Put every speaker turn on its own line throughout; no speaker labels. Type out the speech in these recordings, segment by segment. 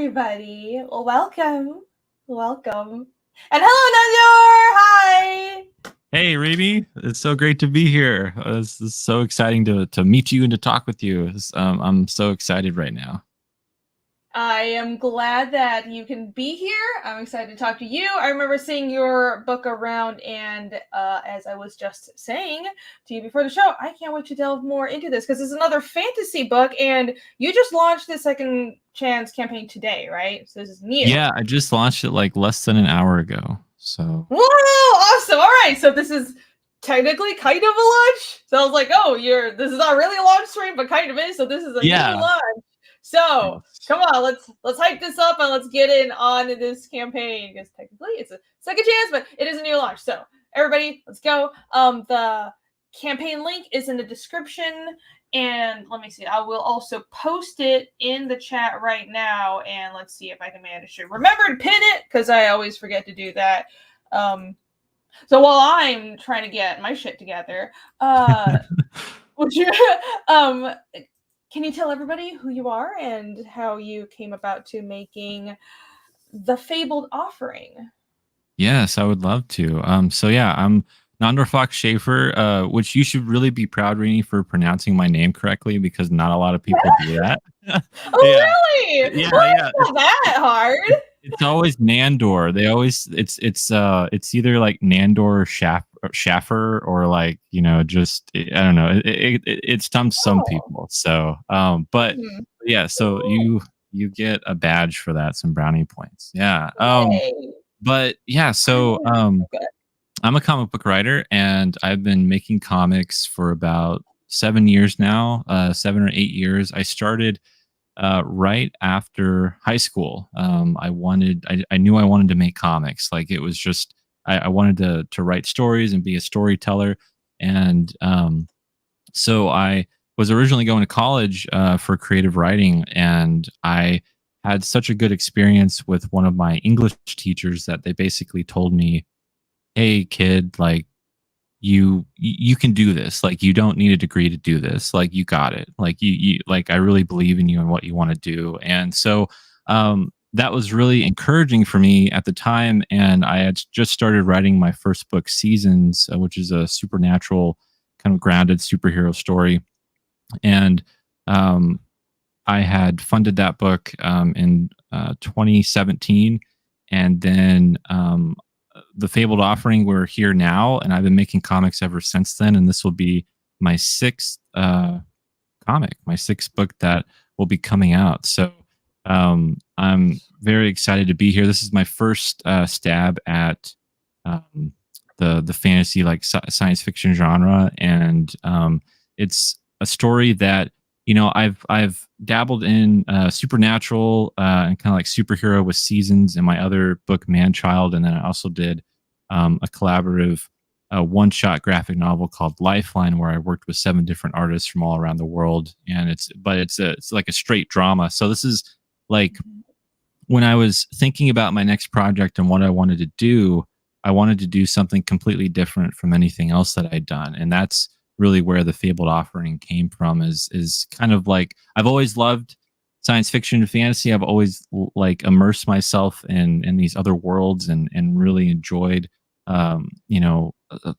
everybody. Well, welcome. Welcome. And hello, Nanyor! Hi!
Hey, Remy. It's so great to be here. This is so exciting to meet you and to talk with you. I'm so excited right now.
I am glad that you can be here. I'm excited to talk to you. I remember seeing your book around, and as I was just saying to you before the show, I can't wait to delve more into this because it's another fantasy book, and you just launched the Second Chance campaign today, right? So this is new.
Yeah, I just launched it like less than an hour ago. So.
Whoa! Awesome. All right. So this is technically kind of a launch. So I was like, oh, this is not really a launch stream, but kind of is. So this is a new launch. So come on, let's hype this up and let's get in on this campaign because technically it's a second chance, but it is a new launch. So everybody, let's go. The campaign link is in the description, and let me see. I will also post it in the chat right now, and let's see if I can manage to remember to pin it because I always forget to do that. So while I'm trying to get my shit together, would you can you tell everybody who you are and how you came about to making the Fabled Offering?
Yes, I would love to. So yeah, I'm Nandor Fox Schaefer, which you should really be proud, Rini, for pronouncing my name correctly because not a lot of people do that.
Oh, really?
Yeah,
well, it's not that hard.
It's always Nandor. They always it's either like Nandor or Schaffer or like just I don't know. It stumps some people. So but yeah, so you get a badge for that, some brownie points. Yeah. But yeah, so I'm a comic book writer and I've been making comics for about 7 years now, 7 or 8 years. I started right after high school. I knew I wanted to make comics. Like it was just, I wanted to write stories and be a storyteller. And so I was originally going to college for creative writing, and I had such a good experience with one of my English teachers that they basically told me, hey kid, like you can do this. Like you don't need a degree to do this. Like you got it. Like you like I really believe in you and what you want to do. And so that was really encouraging for me at the time. And I had just started writing my first book, Seasons, which is a supernatural kind of grounded superhero story. And I had funded that book in 2017, and then the Fabled Offering, we're here now, and I've been making comics ever since then. And this will be my sixth comic, my sixth book that will be coming out. So I'm very excited to be here. This is my first stab at the fantasy, like science fiction genre, and it's a story that I've dabbled in supernatural and kind of like superhero with Seasons in my other book, Man-Child, and then I also did a collaborative one-shot graphic novel called Lifeline, where I worked with 7 different artists from all around the world, and it's like a straight drama. So this is like when I was thinking about my next project and what I wanted to do, I wanted to do something completely different from anything else that I'd done, and that's really where the Fabled Offering came from. Is kind of like I've always loved science fiction and fantasy. I've always like immersed myself in these other worlds and really enjoyed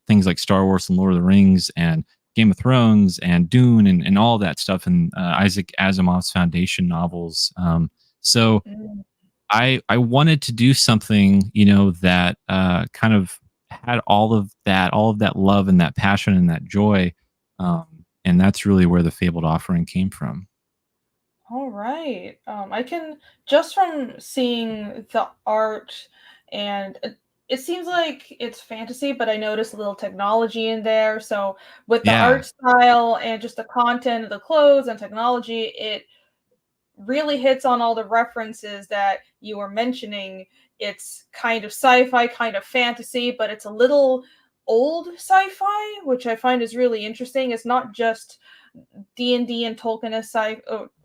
things like Star Wars and Lord of the Rings and Game of Thrones and Dune and all that stuff, and Isaac Asimov's Foundation novels. So I wanted to do something that kind of had all of that love and that passion and that joy, and that's really where the Fabled Offering came from.
All right. I can, just from seeing the art, and it seems like it's fantasy, but I noticed a little technology in there. So with the art style and just the content, the clothes and technology, it really hits on all the references that you were mentioning. It's kind of sci-fi, kind of fantasy, but it's a little old sci-fi, which I find is really interesting. It's not just D&D and Tolkien as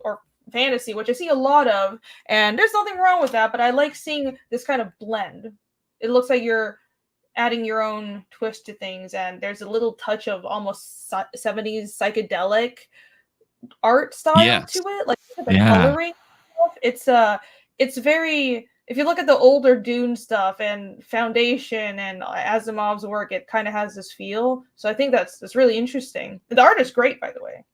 or fantasy, which I see a lot of, and there's nothing wrong with that, but I like seeing this kind of blend. It looks like you're adding your own twist to things, and there's a little touch of almost 70s psychedelic art style to it, like the coloring. It's it's very, if you look at the older Dune stuff and Foundation and Asimov's work, it kind of has this feel. So I think that's really interesting. The art is great, by the way.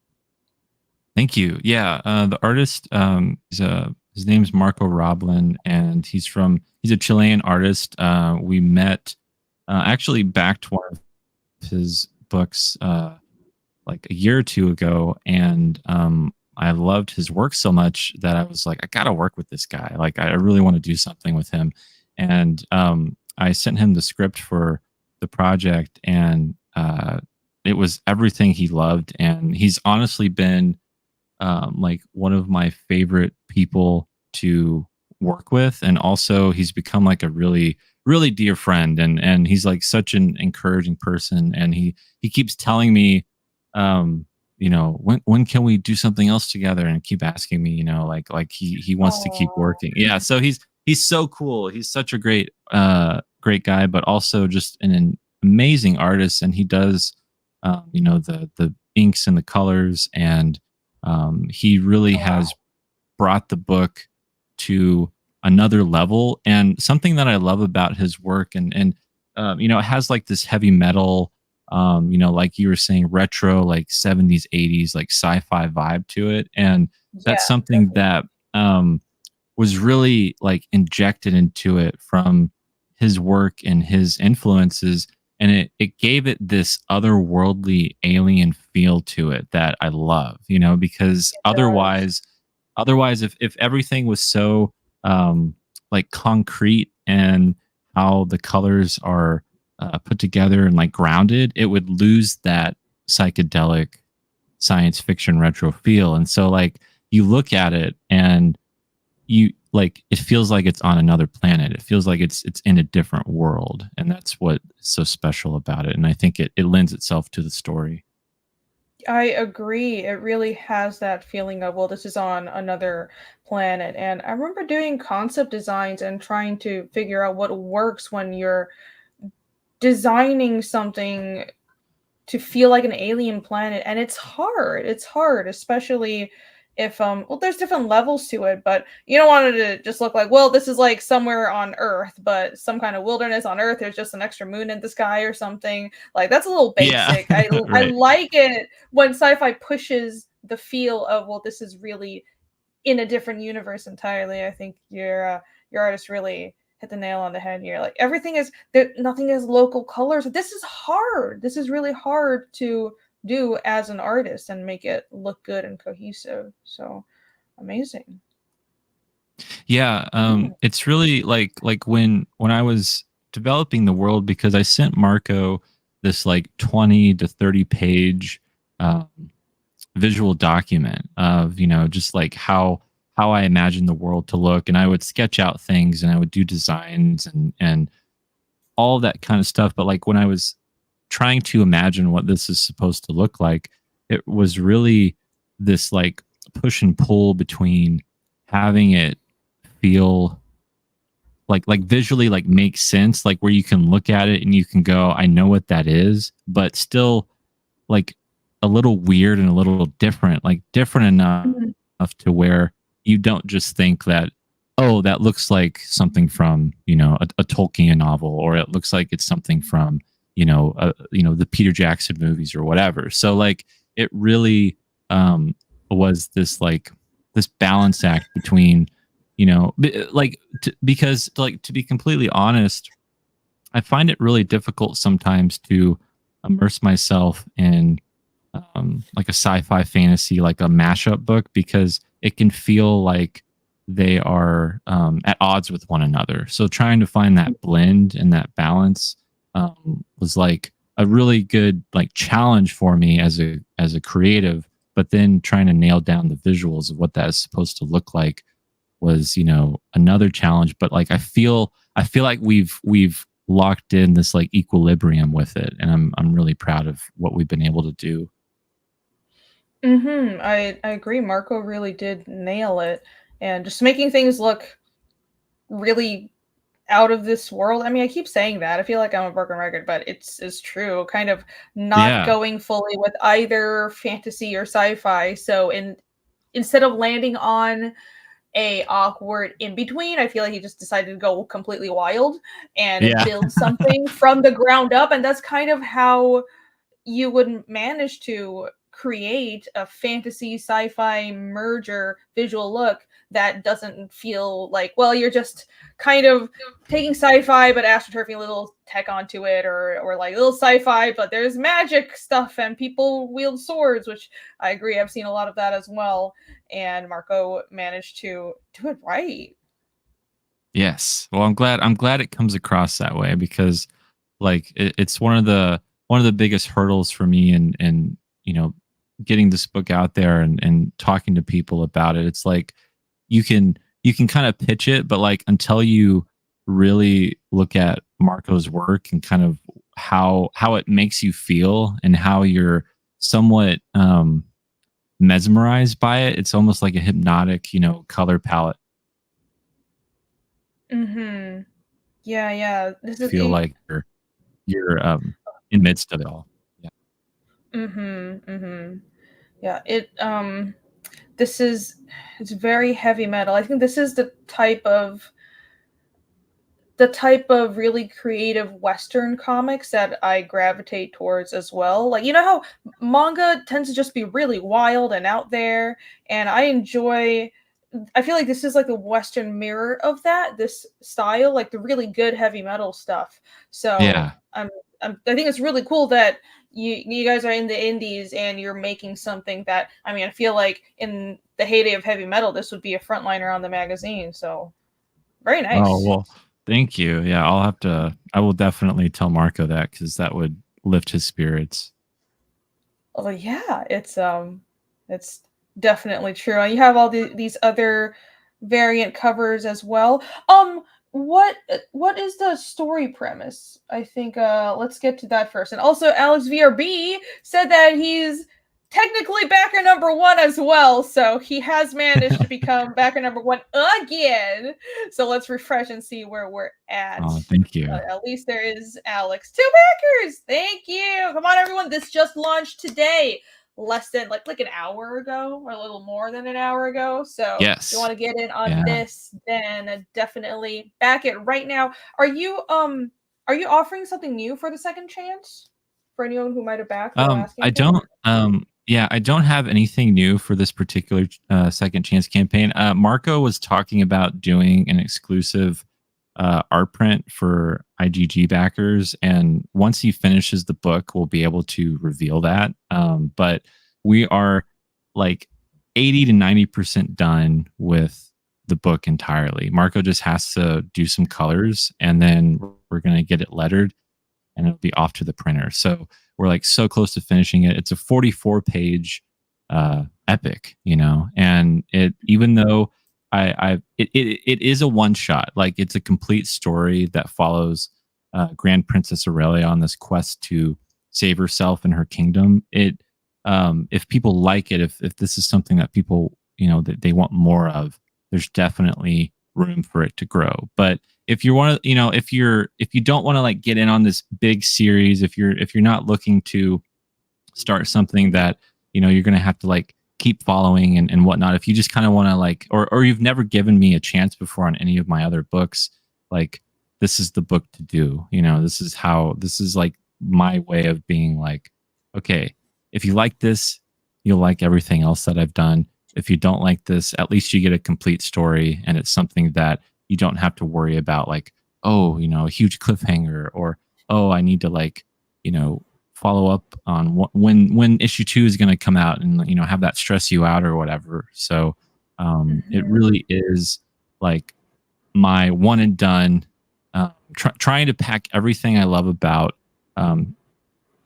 Thank you. Yeah, the artist, his name's Marco Roblin, and he's a Chilean artist. We met, actually backed one of his books like a year or two ago, and I loved his work so much that I was like, I gotta work with this guy. Like, I really want to do something with him. And I sent him the script for the project, and it was everything he loved. And he's honestly been like one of my favorite people to work with, and also he's become like a really dear friend, and he's like such an encouraging person, and he keeps telling me, when can we do something else together, and keep asking me, like he wants to keep working. Yeah, so he's so cool. He's such a great guy, but also just an amazing artist, and he does the inks and the colors, and he really has brought the book to another level. And something that I love about his work, and it has like this heavy metal, like you were saying, retro, like 70s, 80s, like sci-fi vibe to it. And that's something definitely that was really like injected into it from his work and his influences. And it gave it this otherworldly alien feel to it that I love, because otherwise, if everything was so like concrete, and how the colors are put together and like grounded, it would lose that psychedelic science fiction retro feel. And so like you look at it, and you like, it feels like it's on another planet. It feels like it's in a different world, and that's what's so special about it. And I think it lends itself to the story.
I agree. It really has that feeling of, well, this is on another planet. And I remember doing concept designs and trying to figure out what works when you're designing something to feel like an alien planet. And it's hard. It's hard, especially if there's different levels to it, but you don't want it to just look like, well, this is like somewhere on Earth, but some kind of wilderness on Earth, there's just an extra moon in the sky or something. Like, that's a little basic.
Yeah.
I
Right.
like it when sci-fi pushes the feel of, well, this is really in a different universe entirely. I think your artist really hit the nail on the head here. Like, everything is there, nothing is local colors. This is hard. This is really hard to do as an artist and make it look good and cohesive. So amazing.
Yeah, it's really like when I was developing the world, because I sent Marco this like 20 to 30 page um, visual document of, just like how I imagined the world to look, and I would sketch out things, and I would do designs, and all that kind of stuff. But like when I was trying to imagine what this is supposed to look like, it was really this like push and pull between having it feel like visually like make sense, like where you can look at it and you can go, I know what that is, but still like a little weird and a little different, like different enough to where you don't just think that, oh, that looks like something from, a Tolkien novel, or it looks like it's something from, the Peter Jackson movies or whatever. So like it really was this like this balance act between, because like, to be completely honest, I find it really difficult sometimes to immerse myself in like a sci-fi fantasy, like a mashup book, because it can feel like they are at odds with one another. So trying to find that blend and that balance was like a really good like challenge for me as a creative. But then trying to nail down the visuals of what that is supposed to look like was, another challenge. But like I feel like we've locked in this like equilibrium with it, and I'm really proud of what we've been able to do.
I agree. Marco really did nail it, and just making things look really out of this world. I mean, I keep saying that. I feel like I'm a broken record, but it's true. Kind of not
Yeah.
going fully with either fantasy or sci-fi. So instead of landing on a awkward in between. I feel like he just decided to go completely wild and build something from the ground up, and that's kind of how you would manage to create a fantasy sci-fi merger visual look that doesn't feel like, well, you're just kind of taking sci-fi but astroturfing a little tech onto it, or like a little sci-fi but there's magic stuff and people wield swords, which I agree, I've seen a lot of that as well, and Marco managed to do it right.
Yes. Well, I'm glad it comes across that way, because like it's one of the biggest hurdles for me, and getting this book out there and talking to people about it. It's like you can kind of pitch it, but like until you really look at Marco's work and kind of how it makes you feel and how you're somewhat mesmerized by it, it's almost like a hypnotic, color palette.
Mm-hmm. Yeah. This is
Feel like you're in midst of it all. Yeah.
Yeah. It's very heavy metal. I think this is the type of really creative Western comics that I gravitate towards as well. Like, how manga tends to just be really wild and out there, and I feel like this is like a Western mirror of that, this style, like the really good heavy metal stuff. So
Yeah.
I think it's really cool that you guys are in the indies and you're making something that, I feel like in the heyday of heavy metal, this would be a frontliner on the magazine. So very nice.
Oh, well, thank you. Yeah, I will definitely tell Marco that, because that would lift his spirits.
Oh yeah, it's definitely true. And you have all these other variant covers as well. What is the story premise? I think let's get to that first. And also Alex VRB said that he's technically backer number 1 as well, so he has managed to become backer number 1 again. So let's refresh and see where we're at.
Oh, thank you.
At least there is Alex. 2 backers! Thank you! Come on, everyone. This just launched today. Less than like an hour ago, or a little more than an hour ago. So
yes,
if you want to get in on this, then definitely back it right now. Are you offering something new for the second chance? For anyone who might have backed the last campaign?
I don't. Yeah, I don't have anything new for this particular second chance campaign. Marco was talking about doing an exclusive art print for IGG backers, and once he finishes the book, we'll be able to reveal that. But we are like 80 to 90% done with the book entirely. Marco just has to do some colors, and then we're going to get it lettered, and it'll be off to the printer. So we're like so close to finishing it. It's a 44-page epic, and even though it is a one shot, like it's a complete story that follows Grand Princess Aurelia on this quest to save herself and her kingdom. If people like it, if this is something that people that they want more of, there's definitely room for it to grow. But if you want to, if you don't want to like get in on this big series, if you're not looking to start something that you're going to have to like keep following and whatnot, if you just kind of want to like, or you've never given me a chance before on any of my other books, like this is the book to do. This is like my way of being like, okay, if you like this, you'll like everything else that I've done. If you don't like this, at least you get a complete story, and it's something that you don't have to worry about, like, oh, a huge cliffhanger, or oh, I need to like, follow up on when issue 2 is going to come out, and have that stress you out or whatever. So it really is like my one and done, trying to pack everything I love about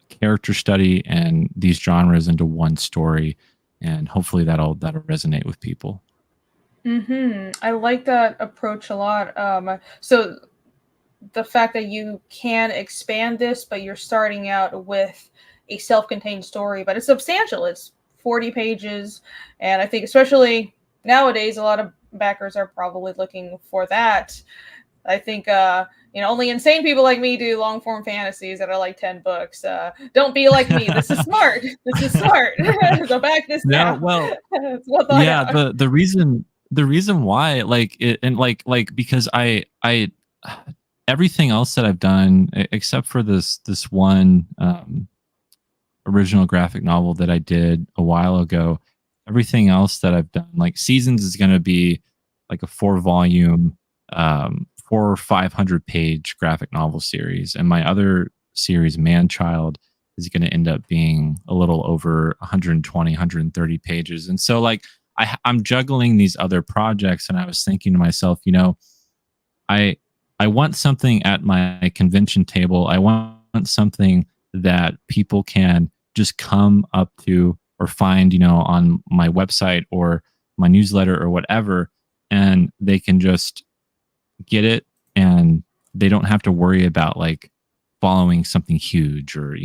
character study and these genres into one story, and hopefully that'll resonate with people.
I like that approach a lot. So the fact that you can expand this, but you're starting out with a self-contained story, but it's substantial. It's 40 pages, and I think especially nowadays, a lot of backers are probably looking for that. I think only insane people like me do long form fantasies that are like 10 books. Don't be like me. This is smart. This is smart. So back this now.
Well, yeah. The the reason why, like, it, and because I everything else that I've done, except for this one original graphic novel that I did a while ago, everything else that I've done, like Seasons, is going to be like a 4 volume, 500 page graphic novel series, and my other series, Man Child, is going to end up being a little over 120, 130 pages. And so, like, I'm juggling these other projects, and I was thinking to myself, I I want something at my convention table. I want something that people can just come up to or find, on my website or my newsletter or whatever, and they can just get it, and they don't have to worry about like following something huge, or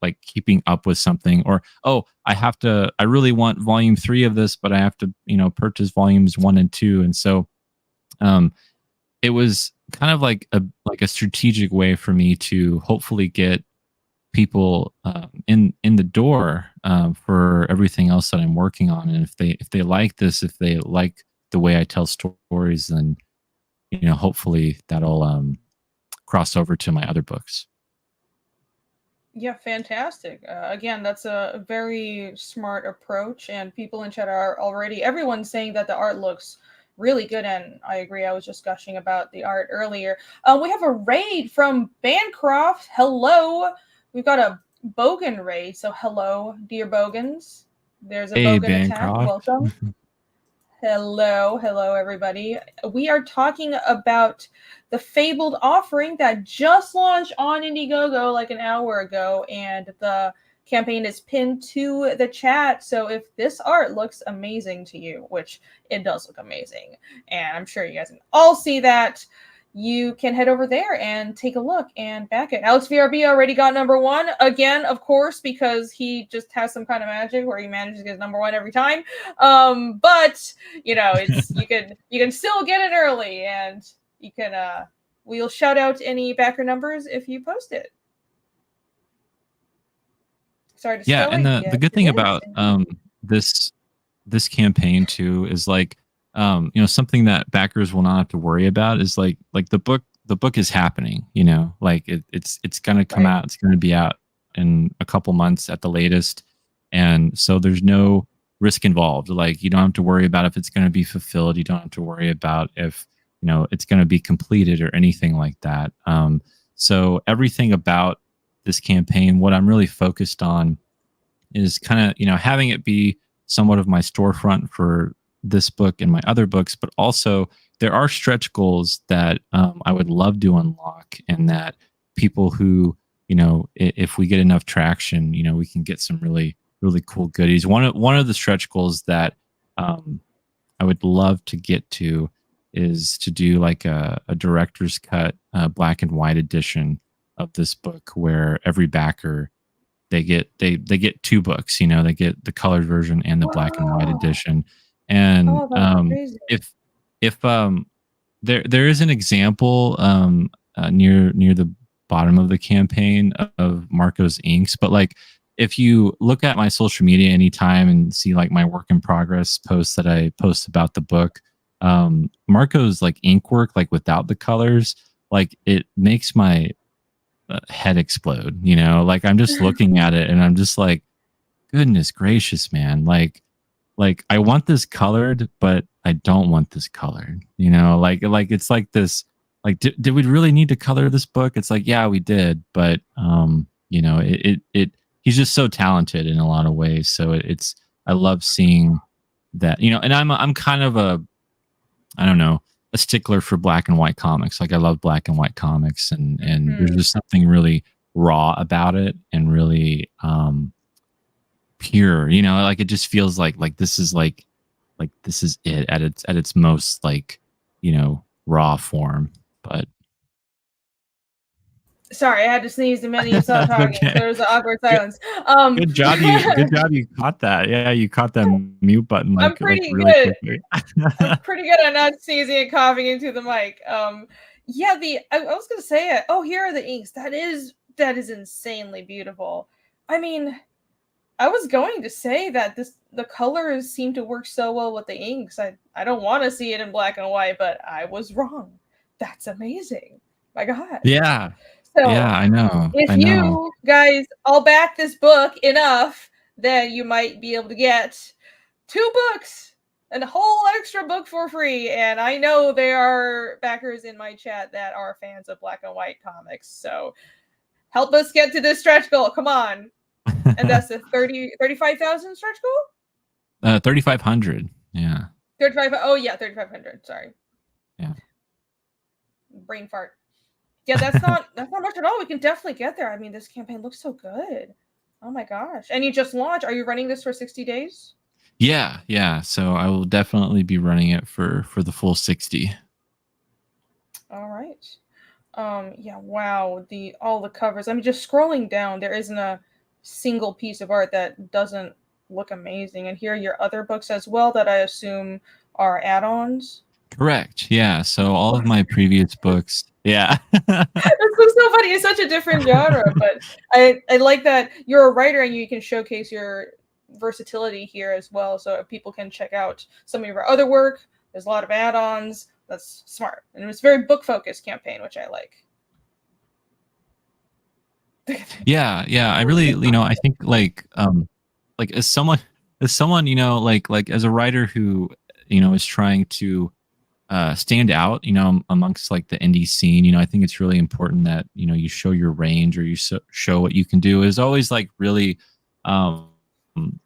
like keeping up with something, or, oh, I really want volume 3 of this, but I have to purchase volumes 1 and 2. And so um it was kind of like a strategic way for me to hopefully get people in the door, for everything else that I'm working on. And if they like this, if they like the way I tell stories, then hopefully that'll cross over to my other books.
Yeah, fantastic. Again, that's a very smart approach, and people in chat are already, everyone's saying that the art looks really good, and I agree. I was just gushing about the art earlier. We have a raid from Bancroft. Hello. We've got a Bogan raid, so hello, dear Bogans. There's a
Hey,
Bogan attack.
Bancroft.
Welcome. Hello, everybody. We are talking about the Fabled Offering that just launched on Indiegogo like an hour ago, and the campaign is pinned to the chat. So if this art looks amazing to you, which it does look amazing, and I'm sure you guys can all see that, you can head over there and take a look and back it. Alex VRB already got #1 again, of course, because he just has some kind of magic where he manages to get #1 every time. But it's you can still get it early, and you can we'll shout out any backer numbers if you post it. Sorry to
Yeah, and the good thing about this campaign too is like, something that backers will not have to worry about is like the book is happening, like it's going to come out. It's going to be out in a couple months at the latest. And so there's no risk involved. Like, you don't have to worry about if it's going to be fulfilled. You don't have to worry about if, it's going to be completed or anything like that. So everything about this campaign, what I'm really focused on is kind of, having it be somewhat of my storefront for this book and my other books, but also there are stretch goals that I would love to unlock, and that people who, if we get enough traction, we can get some really, really cool goodies. One of the stretch goals that I would love to get to is to do like a director's cut, black and white edition of this book, where every backer, they get 2 books. They get the colored version and the black and white edition. And if there is an example near the bottom of the campaign of Marco's inks, but like, if you look at my social media anytime and see like my work in progress posts that I post about the book, Marco's like ink work, like without the colors, like it makes my head explode. Like, I'm just looking at it and I'm just like, goodness gracious, man. Like I want this colored, but I don't want this colored. Like it's like this. Like, did we really need to color this book? It's like, yeah, we did, but he's just so talented in a lot of ways. So I love seeing that. And I'm kind of I don't know, a stickler for black and white comics. Like, I love black and white comics, and there's just something really raw about it, and really pure. Like, it just feels like this is like this is it at its most, like, raw form. But
sorry, I had to sneeze the minute you started talking. Okay. So there was an awkward silence.
Good job, you caught that. Yeah, you caught that mute button.
I'm pretty good. I'm pretty good at not sneezing and coughing into the mic. Yeah, I was gonna say it. Oh, here are the inks. That is insanely beautiful. I mean, I was going to say that the colors seem to work so well with the inks. I don't want to see it in black and white, but I was wrong. That's amazing. My God.
Yeah.
So
Yeah, I know.
if
I know.
you guys all back this book enough, then you might be able to get 2 books and a whole extra book for free. And I know there are backers in my chat that are fans of black and white comics. So help us get to this stretch goal. Come on. And that's the 35,000 stretch goal?
3,500. Yeah.
35. Oh yeah, 3,500. Sorry.
Yeah.
Brain fart. Yeah, that's not much at all. We can definitely get there. I mean, this campaign looks so good. Oh my gosh. And you just launched. Are you running this for 60 days?
Yeah, yeah. So I will definitely be running it for the full 60.
All right. Yeah, wow. All the covers. I mean, just scrolling down, there isn't a single piece of art that doesn't look amazing. And here are your other books as well that I assume are add-ons.
Correct. Yeah. So all of my previous books. Yeah.
It's so funny. It's such a different genre, but I like that you're a writer and you can showcase your versatility here as well, so people can check out some of your other work. There's a lot of add-ons. That's smart, and it's very book-focused campaign, which I like.
Yeah. Yeah. I really, I think like as someone, like as a writer who, is trying to stand out, amongst like the indie scene, I think it's really important that, you show your range, or you show what you can do. Is always like really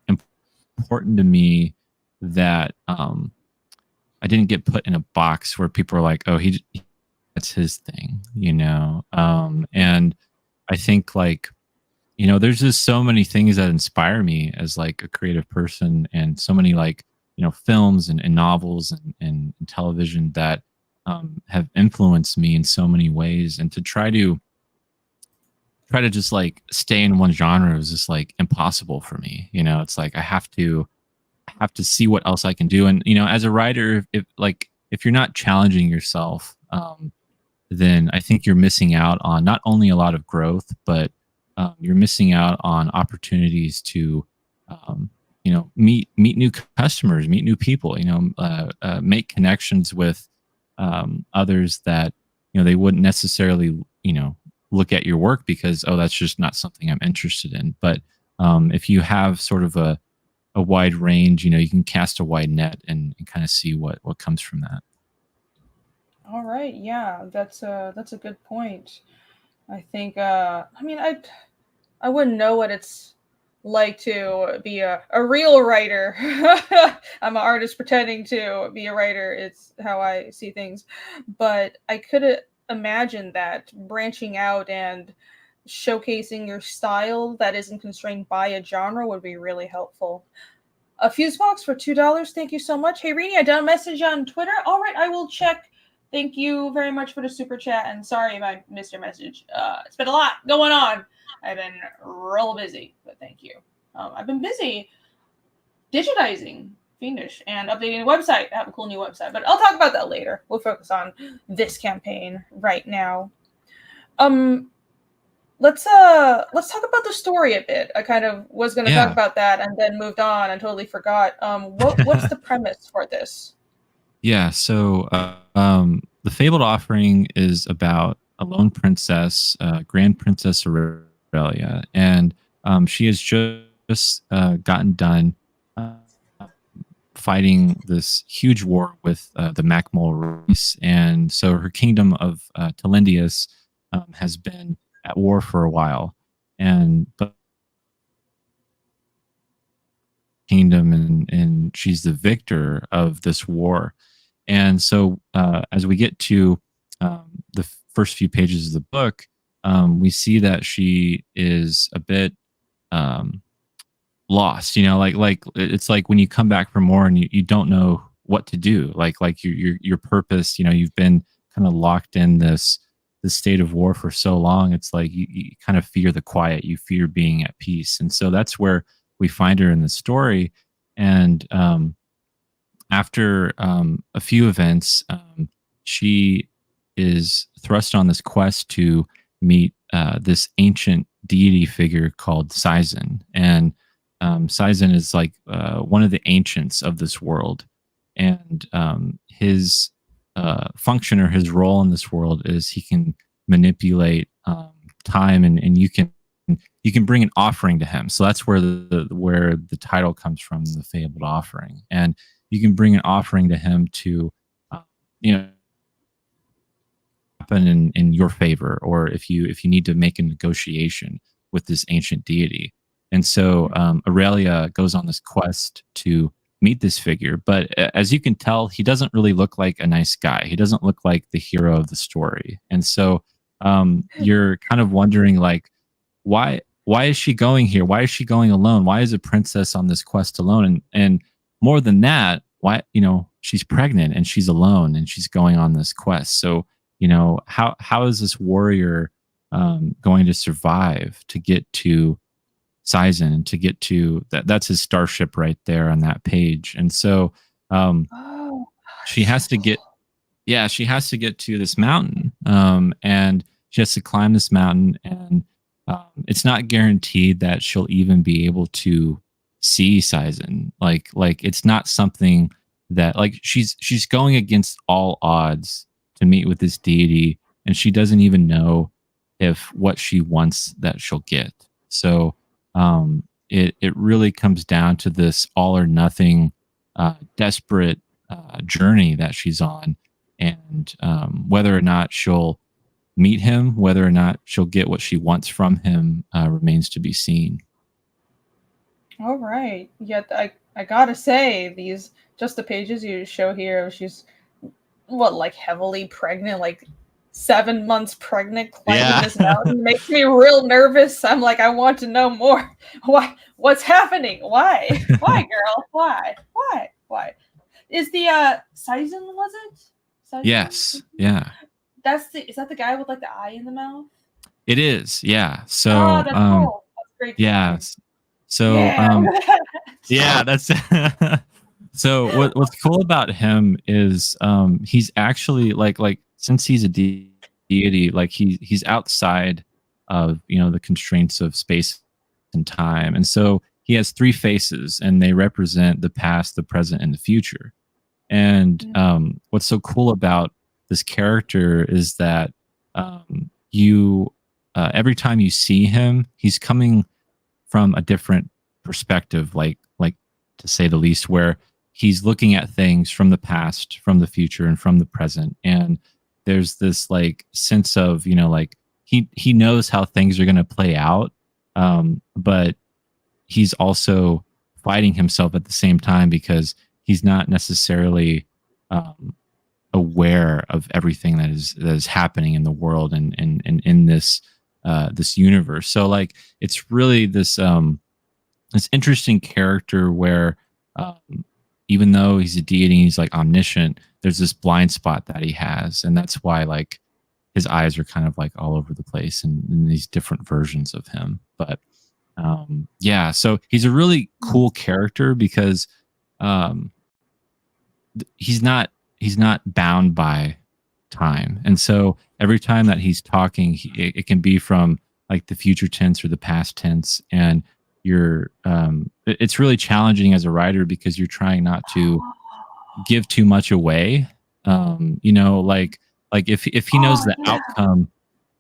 important to me that I didn't get put in a box where people are like, oh, that's his thing, and I think like, there's just so many things that inspire me as like a creative person, and so many like, films and novels and television that have influenced me in so many ways. And to try to just like stay in one genre is just like impossible for me. It's like I have to see what else I can do. And as a writer, if you're not challenging yourself, then I think you're missing out on not only a lot of growth, but you're missing out on opportunities to meet new customers, meet new people, make connections with others that they wouldn't necessarily look at your work because, oh, that's just not something I'm interested in. But if you have sort of a wide range, you can cast a wide net and kind of see what comes from that.
All right, yeah, that's a good point. I think I mean I wouldn't know what it's like to be a real writer. I'm an artist pretending to be a writer. It's how I see things. But I could imagine that branching out and showcasing your style that isn't constrained by a genre would be really helpful. A Fuse Box for $2. Thank you so much. Hey, Rini, I done a message on Twitter. All right, I will check. Thank you very much for the super chat. And sorry if I missed your message. It's been a lot going on. I've been real busy, but thank you. I've been busy digitizing Fiendish and updating the website. I have a cool new website, but I'll talk about that later. We'll focus on this campaign right now. Let's talk about the story a bit. I kind of was going to talk about that and then moved on and totally forgot. What's the premise for this?
Yeah, so the Fabled Offering is about a lone princess, Grand Princess Aurelia, and she has just gotten done fighting this huge war with the Macmol race, and so her kingdom of Telindius has been at war for a while, but kingdom, and she's the victor of this war. And so as we get to the first few pages of the book, we see that she is a bit lost, like it's like when you come back from war and you don't know what to do, like your purpose, you've been kind of locked in this state of war for so long. It's like you kind of fear the quiet, you fear being at peace. And so that's where we find her in the story. And after a few events, she is thrust on this quest to meet this ancient deity figure called Sizen. And Saizen is like one of the ancients of this world, and his function or his role in this world is he can manipulate time, and you can bring an offering to him. So that's where the title comes from, the fabled offering, and you can bring an offering to him to you know happen in your favor, or if you need to make a negotiation with this ancient deity. And so Aurelia goes on this quest to meet this figure, but as you can tell, he doesn't really look like a nice guy. He doesn't look like the hero of the story. And so you're kind of wondering, like, why is she going here? Why is she going alone? Why is a princess on this quest alone? And more than that, why, she's pregnant and she's alone and she's going on this quest. So how is this warrior going to survive to get to Saizen, to get to that's his starship right there on that page. And so she has to get to this mountain, and she has to climb this mountain, and it's not guaranteed that she'll even be able to see Saizen. Like it's not something that, like, she's going against all odds to meet with this deity, and she doesn't even know if what she wants that she'll get. So it really comes down to this all or nothing desperate journey that she's on, and whether or not she'll meet him, whether or not she'll get what she wants from him, remains to be seen.
All right. Yet I gotta say, these just the pages you show here, she's like heavily pregnant, like 7 months pregnant, climbing this mountain makes me real nervous. I'm like, I want to know more. What's happening? Why, girl? Why? Is the Saizen, was it? Saizen?
Yes. Yeah.
Is that the guy with like the eye in the mouth?
It is. Yeah. So
that's cool. That's great.
Yeah. So that's so what's cool about him is he's actually like since he's a deity, like he's outside of the constraints of space and time, and so he has 3 faces, and they represent the past, the present, and the future. And what's so cool about this character is that you every time you see him, he's coming from a different perspective, like to say the least, where he's looking at things from the past, from the future, and from the present. And there's this like sense of like he knows how things are going to play out, but he's also fighting himself at the same time, because he's not necessarily aware of everything that is happening in the world and in this this universe. So like it's really this this interesting character where even though he's a deity, he's like omniscient, there's this blind spot that he has, and that's why like his eyes are kind of like all over the place in these different versions of him. But yeah, so he's a really cool character because he's not bound by time, and so every time that he's talking, it can be from like the future tense or the past tense, and you're it's really challenging as a writer because you're trying not to give too much away. Like if he knows the outcome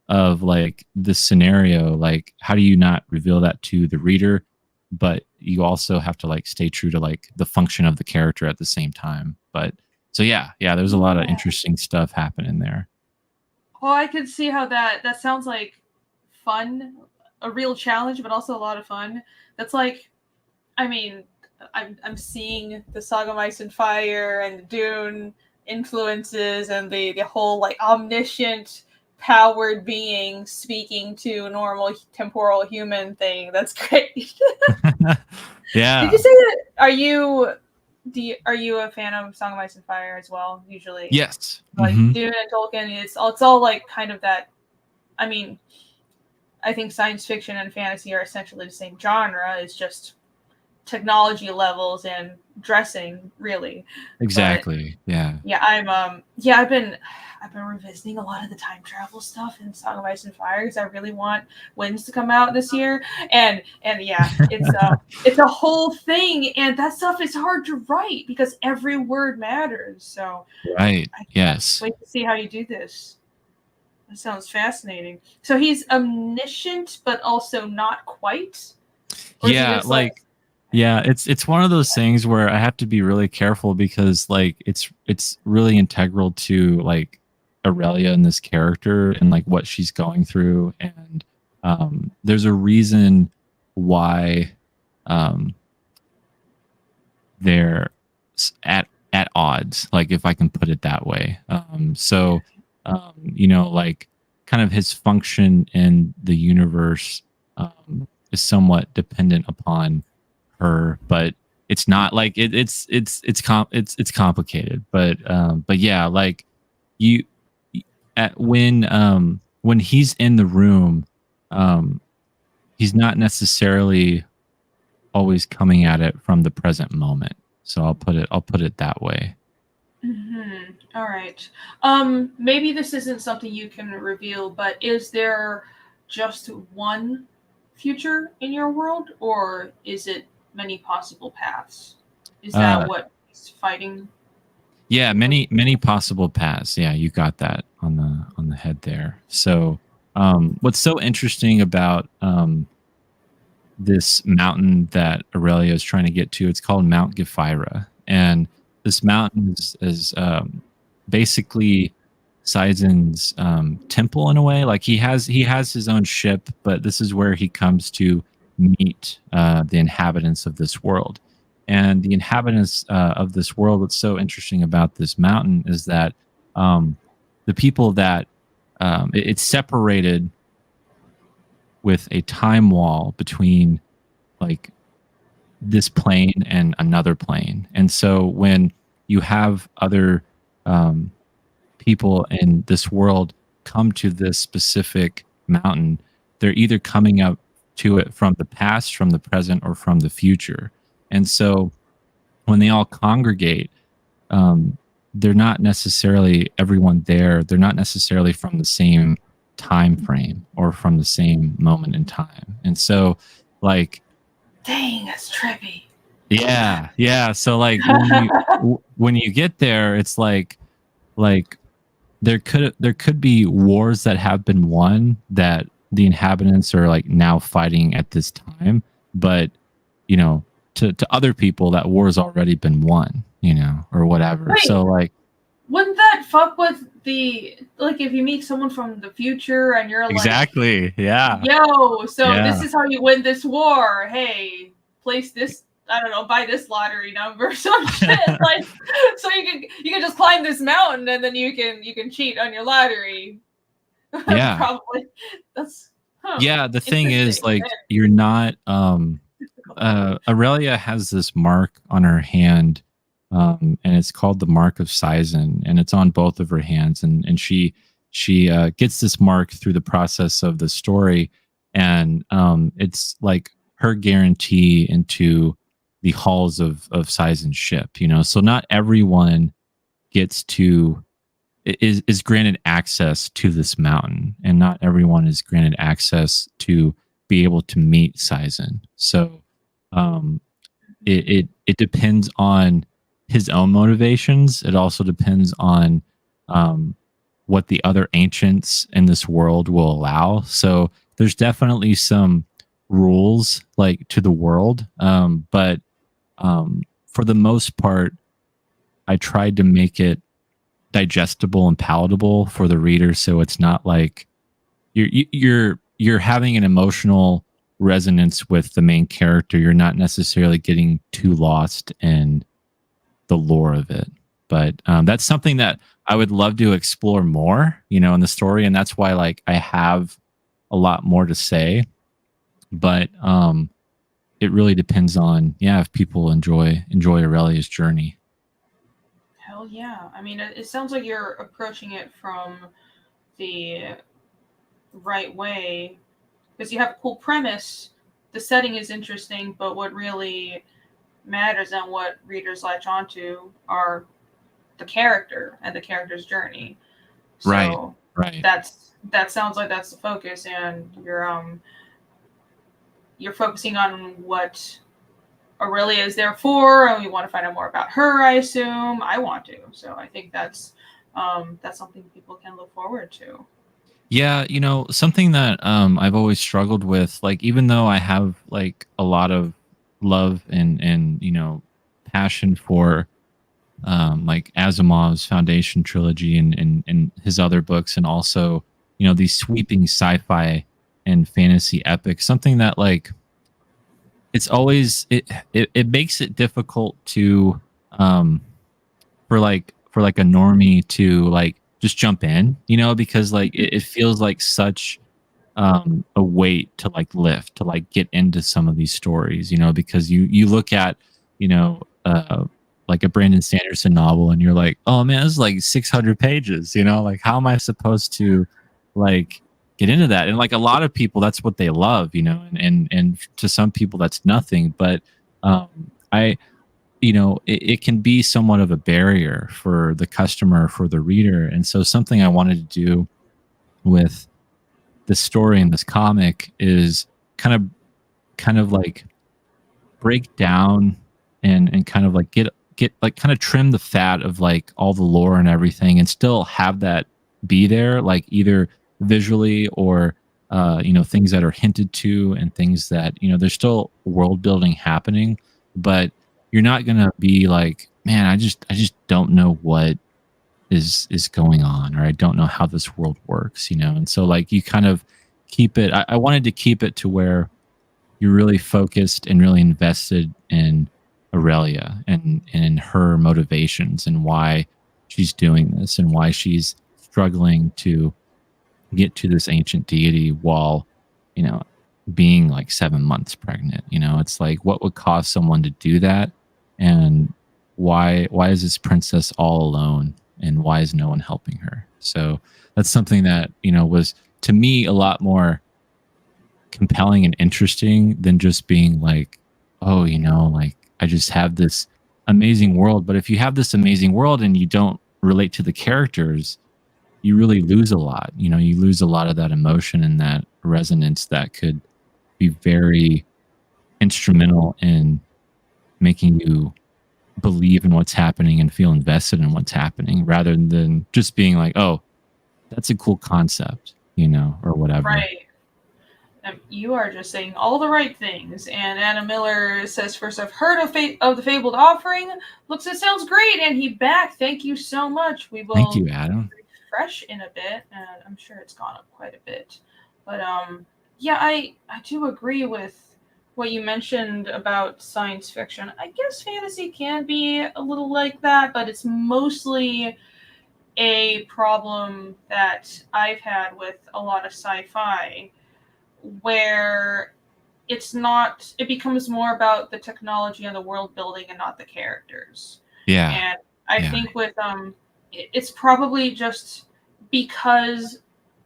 of like this scenario, like how do you not reveal that to the reader, but you also have to like stay true to like the function of the character at the same time. But so yeah, there's a lot of interesting stuff happening there.
Well, I could see how that sounds like fun, a real challenge, but also a lot of fun. That's like, I mean, I'm seeing the Saga of Ice and Fire and the Dune influences and the whole like omniscient powered being speaking to a normal temporal human thing. That's great.
Yeah.
Did you say that? Are you a fan of Song of Ice and Fire as well? Usually,
yes.
Like Dune and Tolkien, it's all like kind of that. I mean, I think science fiction and fantasy are essentially the same genre. It's just technology levels and dressing, really.
Exactly.
But, I've been revisiting a lot of the time travel stuff in Song of Ice and Fire because I really want Winds to come out this year, and it's a whole thing, and that stuff is hard to write because every word matters. So
right,
I
yes,
can't wait to see how you do this. That sounds fascinating. So he's omniscient, but also not quite. Or is he
yeah,
just like
yeah, it's one of those things where I have to be really careful because like it's really integral to like Aurelia and this character and like what she's going through, and there's a reason why um they're at odds, like if I can put it that way. You know, like kind of his function in the universe is somewhat dependent upon her, but it's not like it's complicated. But yeah, like you at when he's in the room, um, he's not necessarily always coming at it from the present moment. So I'll put it that way.
Mm-hmm. All right. Maybe this isn't something you can reveal, but is there just one future in your world, or is it many possible paths? Is that
Uh,
what he's fighting?
yeah, many possible paths. Yeah, you got that on the head there. So, what's so interesting about this mountain that Aurelia is trying to get to? It's called Mount Gephyra, and this mountain is basically Seizen's temple in a way. Like he has his own ship, but this is where he comes to meet the inhabitants of this world. And the inhabitants of this world, what's so interesting about this mountain is that um, the people that it's separated with a time wall between like this plane and another plane. And so when you have other um, people in this world come to this specific mountain, they're either coming up to it from the past, from the present, or from the future. And so when they all congregate, um, they're not necessarily everyone there. They're not necessarily from the same time frame or from the same moment in time. And so, like,
Dang, that's trippy.
yeah, yeah. So, like, when you get there, it's like there could be wars that have been won that the inhabitants are like now fighting at this time, but you know, to other people that war's already been won, you know, or whatever.
Wait,
So like
wouldn't that fuck with the, like, if you meet someone from the future and you're like,
exactly, yeah,
yo, so this
yeah,
is how you win this war. Hey, place this, I don't know, buy this lottery number or some shit. Like, so you can just climb this mountain and then you can cheat on your lottery.
yeah,
Probably. That's
yeah. The thing is,
interesting.
like, you're not Aurelia has this mark on her hand, and it's called the Mark of Seizen, and it's on both of her hands, and she gets this mark through the process of the story, and it's like her guarantee into the halls of Seizen's ship, you know. So not everyone gets to is granted access to this mountain, and not everyone is granted access to be able to meet Seizen. So um, it depends on his own motivations. It also depends on um, what the other ancients in this world will allow. So there's definitely some rules like to the world, but for the most part, I tried to make it digestible and palatable for the reader, so it's not like you're having an emotional resonance with the main character. You're not necessarily getting too lost in the lore of it, but that's something that I would love to explore more, you know, in the story, and that's why like I have a lot more to say, but it really depends on if people enjoy Aurelia's journey.
Hell yeah. I mean, it sounds like you're approaching it from the right way because you have a cool premise. The setting is interesting, but what really matters and what readers latch onto are the character and the character's journey. So
right.
that sounds like that's the focus, and you're focusing on what Aurelia is there for, and we want to find out more about her. I assume I want to, so I think that's something people can look forward to.
Yeah, something that I've always struggled with, like even though I have like a lot of love and passion for like Asimov's Foundation trilogy and his other books, and also these sweeping sci-fi and fantasy epics. Something that like it's always it makes it difficult to for like a normie to like just jump in, because like it feels like such a weight to like lift to like get into some of these stories, because you look at you know like a Brandon Sanderson novel and you're like, oh man, this is like 600 pages, like how am I supposed to like get into that? And like a lot of people, that's what they love, and to some people that's nothing, but I it can be somewhat of a barrier for the customer, for the reader. And so something I wanted to do with the story in this comic is kind of like break down and kind of like get like kind of trim the fat of like all the lore and everything, and still have that be there, like either visually or things that are hinted to, and things that there's still world building happening, but you're not gonna be like, man, I just don't know what is going on, or I don't know how this world works, and so like you kind of keep it. I wanted to keep it to where you're really focused and really invested in Aurelia and her motivations and why she's doing this and why she's struggling to get to this ancient deity while, being like 7 months pregnant. It's like, what would cause someone to do that? And why is this princess all alone? And why is no one helping her? So that's something that, was to me a lot more compelling and interesting than just being like, oh, like I just have this amazing world. But if you have this amazing world and you don't relate to the characters, you really lose a lot. You lose a lot of that emotion and that resonance that could be very instrumental in making you believe in what's happening and feel invested in what's happening, rather than just being like, oh, that's a cool concept, or whatever.
Right. You are just saying all the right things. And Anna Miller says, first I've heard of the Fabled Offering. Looks, it sounds great. And he back. Thank you so much. We will
Thank you, Adam.
refresh in a bit, and I'm sure it's gone up quite a bit. But yeah, I do agree with what you mentioned about science fiction. I guess fantasy can be a little like that, but it's mostly a problem that I've had with a lot of sci-fi, where it becomes more about the technology and the world building and not the characters.
Yeah.
And I think with it's probably just because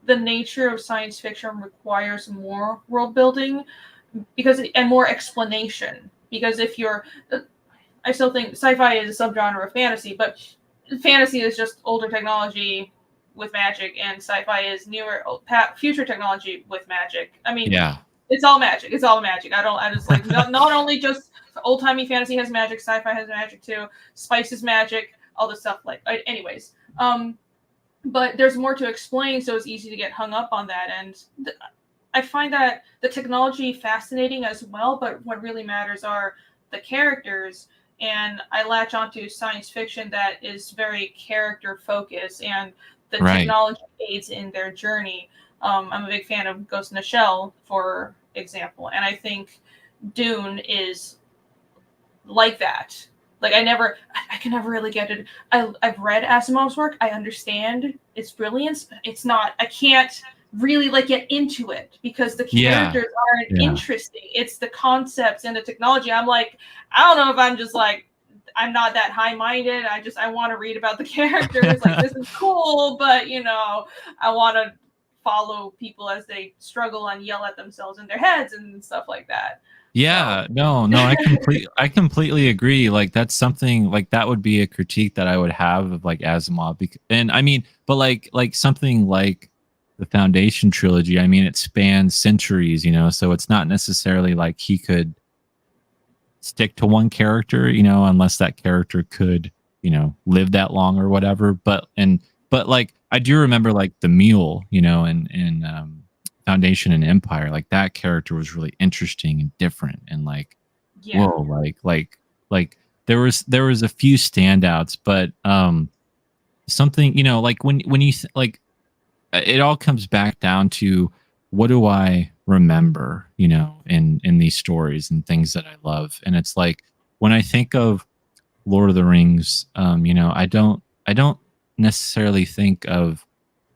the nature of science fiction requires more world building and more explanation. Because I still think sci-fi is a subgenre of fantasy, but fantasy is just older technology with magic, and sci-fi is newer, future technology with magic. I mean,
yeah,
it's all magic. It's all magic. I just like not only just old timey fantasy has magic, sci-fi has magic too. Spice is magic. All this stuff. Like, anyways, but there's more to explain, so it's easy to get hung up on that. And I find that the technology fascinating as well, but what really matters are the characters. And I latch onto science fiction that is very character focused, and the technology aids in their journey. I'm a big fan of Ghost in the Shell, for example, and I think Dune is like that. Like I can never really get it. I've read Asimov's work. I understand its brilliance, but it's not. I can't really like get into it because the characters aren't interesting. It's the concepts and the technology. I'm like, I don't know if I'm just like, I'm not that high-minded. I want to read about the characters. Like, this is cool, but I want to follow people as they struggle and yell at themselves in their heads and stuff like that.
Yeah, no, I completely agree. Like that's something like that would be a critique that I would have of like Asimov. And I mean, but like something like the Foundation trilogy. I mean, it spans centuries, so it's not necessarily like he could stick to one character, unless that character could, live that long or whatever. But like I do remember like the mule, in Foundation and Empire, like that character was really interesting and different and like
Yeah.
whoa, like there was a few standouts, but something, like when like it all comes back down to what do I remember, in these stories and things that I love. And it's like when I think of Lord of the Rings, I don't necessarily think of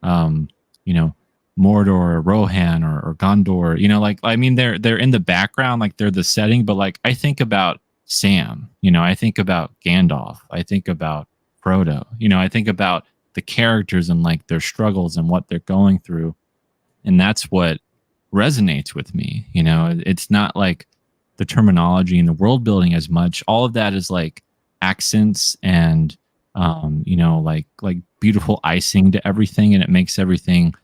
um, you know, Mordor or Rohan or Gondor, like I mean they're in the background, like they're the setting, but like I think about Sam, I think about Gandalf, I think about Frodo, I think about the characters and like their struggles and what they're going through. And that's what resonates with me. It's not like the terminology and the world building as much. All of that is like accents and like beautiful icing to everything, and it makes everything,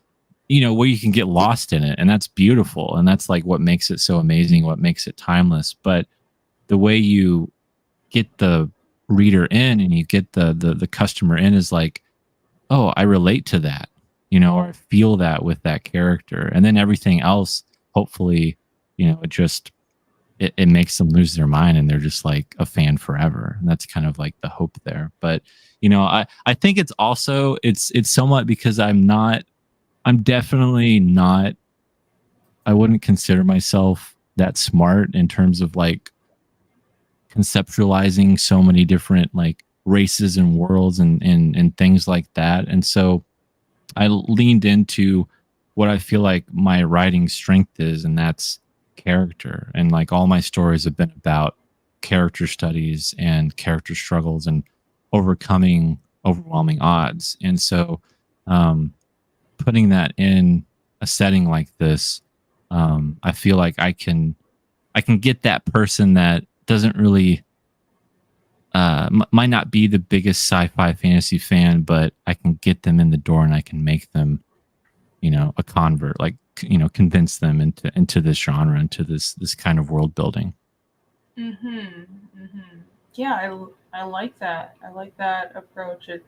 where you can get lost in it, and that's beautiful, and that's like what makes it so amazing, what makes it timeless. But the way you get the reader in and you get the customer in is like, oh, I relate to that, or I feel that with that character. And then everything else, hopefully, it makes them lose their mind and they're just like a fan forever. And that's kind of like the hope there. But, I think it's also, it's somewhat because I'm definitely not, I wouldn't consider myself that smart in terms of like conceptualizing so many different like races and worlds and things like that. And so I leaned into what I feel like my writing strength is, and that's character. And like all my stories have been about character studies and character struggles and overcoming overwhelming odds. And so, um, putting that in a setting like this, I feel like I can get that person that doesn't really might not be the biggest sci-fi fantasy fan, but I can get them in the door and I can make them, a convert, like, convince them into this genre, into this kind of world building.
Mm-hmm. Mm-hmm. Yeah, I like that. I like that approach. It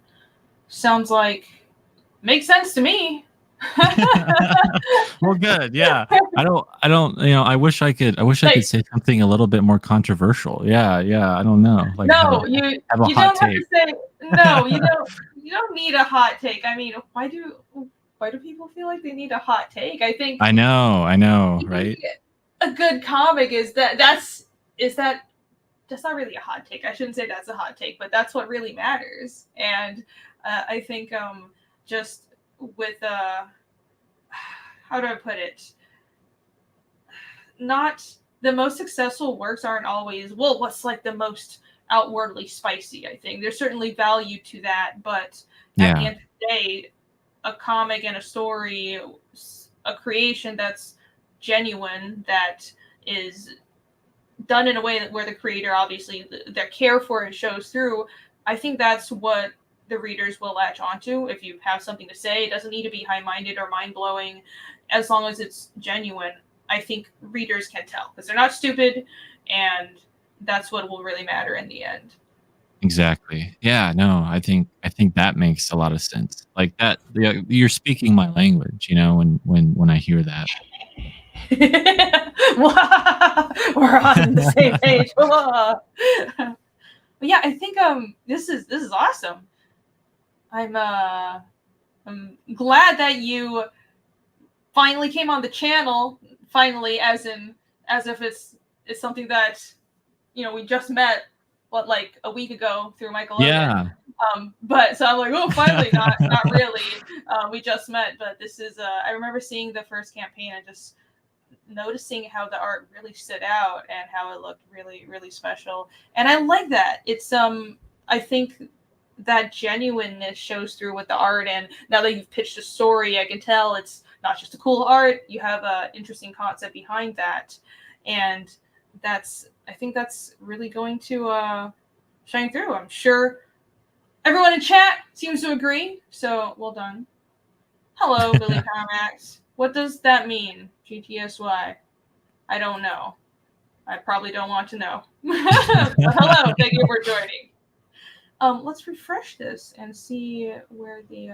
sounds like makes sense to me.
Well, good. Yeah. I don't, I wish I could
Like,
say something a little bit more controversial. Yeah. Yeah. I don't know. Like
no, you
have a
you
hot
don't have
take.
to say no. You don't need a hot take. I mean, why do people feel like they need a hot take? I think
I know. Right.
a good comic that's not really a hot take. I shouldn't say that's a hot take, but that's what really matters. And I think just with how do I put it? Not the most successful works aren't always what's like the most outwardly spicy. I think there's certainly value to that, but at the
Yeah.
end of the day, a comic and a story, a creation that's genuine, that is done in a way that where the creator obviously their care for it shows through. I think that's what the readers will latch onto. If you have something to say, it doesn't need to be high-minded or mind-blowing, as long as it's genuine. I think readers can tell because they're not stupid, and that's what will really matter in the end.
Exactly. Yeah, no, I think that makes a lot of sense. Like that, yeah, you're speaking my language, when I hear that.
We're on the same page. But yeah, I think this is awesome. I'm glad that you finally came on the channel. Finally, as if it's something that we just met like a week ago through Michael Logan.
Yeah.
But so I'm like, oh, finally, not really. We just met, but this is. I remember seeing the first campaign and just noticing how the art really stood out and how it looked really, really special. And I like that. It's I think that genuineness shows through with the art. And now that you've pitched a story, I can tell it's not just a cool art. You have a interesting concept behind that, and I think that's really going to shine through. I'm sure everyone in chat seems to agree. So well done. Hello, Billy Comax. What does that mean? GTSY. I don't know. I probably don't want to know. But hello, thank you for joining. Let's refresh this and see where the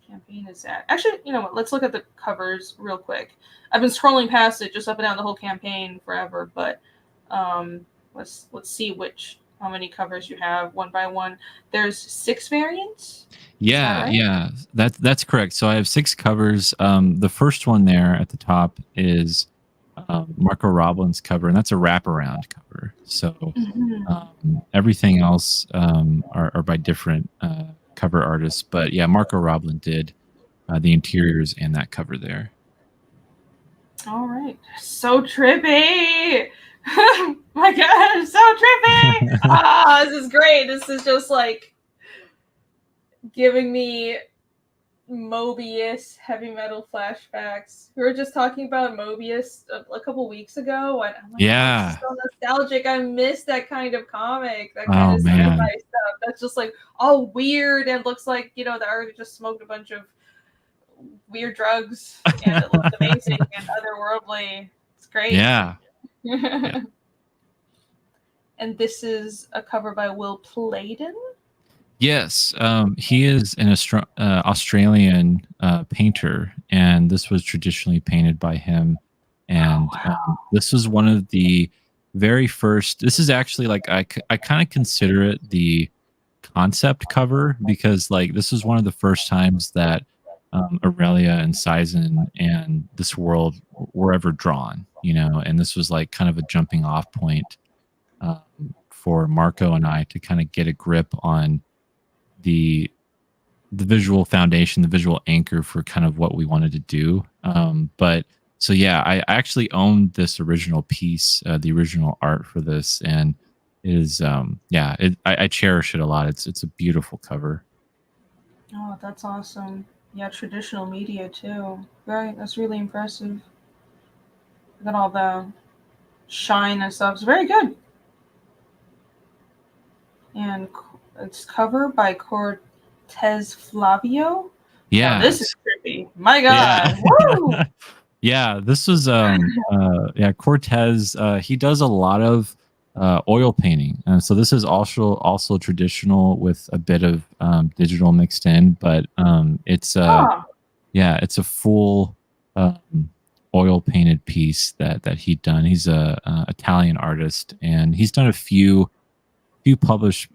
campaign is at. Actually, you know what? Let's look at the covers real quick. I've been scrolling past it just up and down the whole campaign forever, but let's see how many covers you have one by one. There's 6 variants.
Yeah, right? That's correct. So I have 6 covers. The first one there at the top is Marco Roblin's cover, and that's a wraparound cover. So everything else are by different cover artists. But yeah, Marco Roblin did the interiors and that cover there.
All right. So trippy. My God, so trippy. This is great. This is just like giving me Mobius heavy metal flashbacks. We were just talking about Mobius a couple weeks ago, and I'm like,
yeah,
so nostalgic. I miss that kind of comic, that kind of sci-fi stuff. That's just like all weird and looks like, you know, the artist just smoked a bunch of weird drugs and it looks amazing and otherworldly. It's great.
Yeah.
And this is a cover by Will Playden.
Yes, he is an Australian painter, and this was traditionally painted by him. And this was one of the very first. This is actually like I kind of consider it the concept cover, because like this was one of the first times that Aurelia and Sizen and this world were ever drawn, you know, and this was like kind of a jumping off point for Marco and I to kind of get a grip on the visual foundation, the visual anchor for kind of what we wanted to do. But so yeah, I actually owned this original piece, the original art for this, and it is I cherish it a lot. It's a beautiful cover.
Oh, that's awesome. Yeah, traditional media too. Right, that's really impressive. Got all the shine and stuff. It's very good. And it's covered by Cortez Flavio.
Yeah,
this is trippy. My God.
Yeah.
Woo!
Yeah, this was Cortez. He does a lot of oil painting, and so this is also traditional with a bit of digital mixed in, but it's it's a full oil painted piece that he'd done. He's a Italian artist, and he's done a few published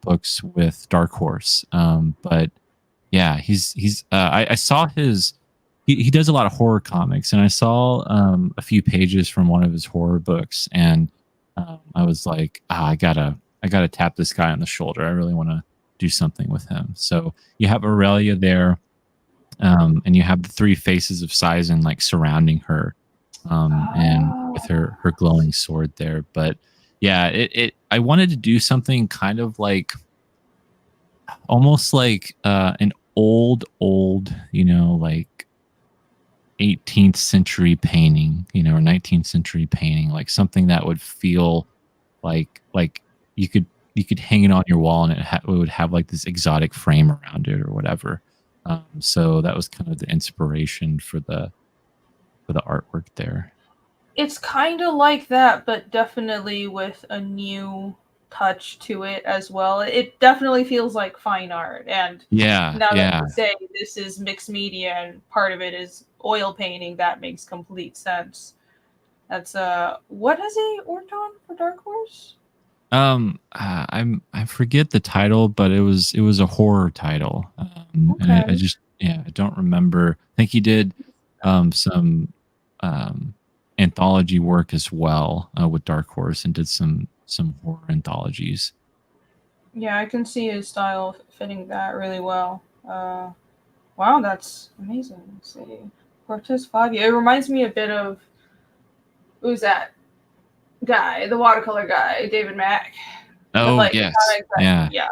books with Dark Horse. But yeah, I saw his. He does a lot of horror comics, and I saw a few pages from one of his horror books, and I was like, I gotta tap this guy on the shoulder. I really want to do something with him. So you have Aurelia there, and you have the 3 faces of Sizen like surrounding her, and with her glowing sword there. But yeah, I wanted to do something kind of like almost like an old, you know, like 18th century painting, you know, or 19th century painting, like something that would feel like you could hang it on your wall, and it would have like this exotic frame around it or whatever. So that was kind of the inspiration for the artwork there.
It's kind of like that, but definitely with a new touch to it as well. It definitely feels like fine art. And now that you say this is mixed media and part of it is oil painting, that makes complete sense. That's what has he worked on for Dark Horse?
I forget the title, but it was a horror title. And I don't remember. I think he did some anthology work as well with Dark Horse, and did some horror anthologies.
Yeah, I can see his style fitting that really well. Wow, that's amazing. Let's see. Cortez Fabio. It reminds me a bit of, who's that guy? The watercolor guy, David Mack.
Oh, like, yes.
Yeah.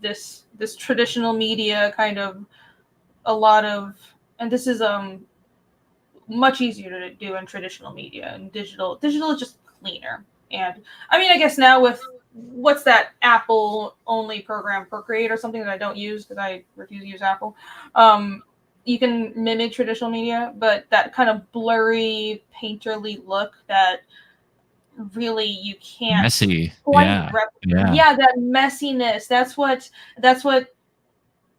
This traditional media kind of a lot of, and this is much easier to do in traditional media, and digital is just cleaner. And I mean, I guess now with what's that Apple only program, Procreate or something that I don't use because I refuse to use Apple. You can mimic traditional media, but that kind of blurry, painterly look that really you can't
messy.
quite
Yeah.
That messiness. That's what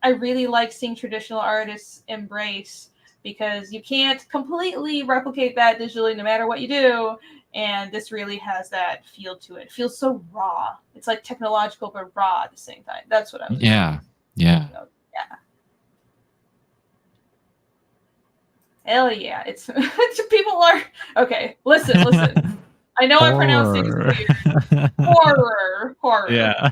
I really like seeing traditional artists embrace, because you can't completely replicate that digitally no matter what you do. And this really has that feel to it. It feels so raw. It's like technological but raw at the same time. That's what I was
Yeah.
Hell yeah. It's people are okay. Listen. I know I pronounce things weird. Horror.
Yeah.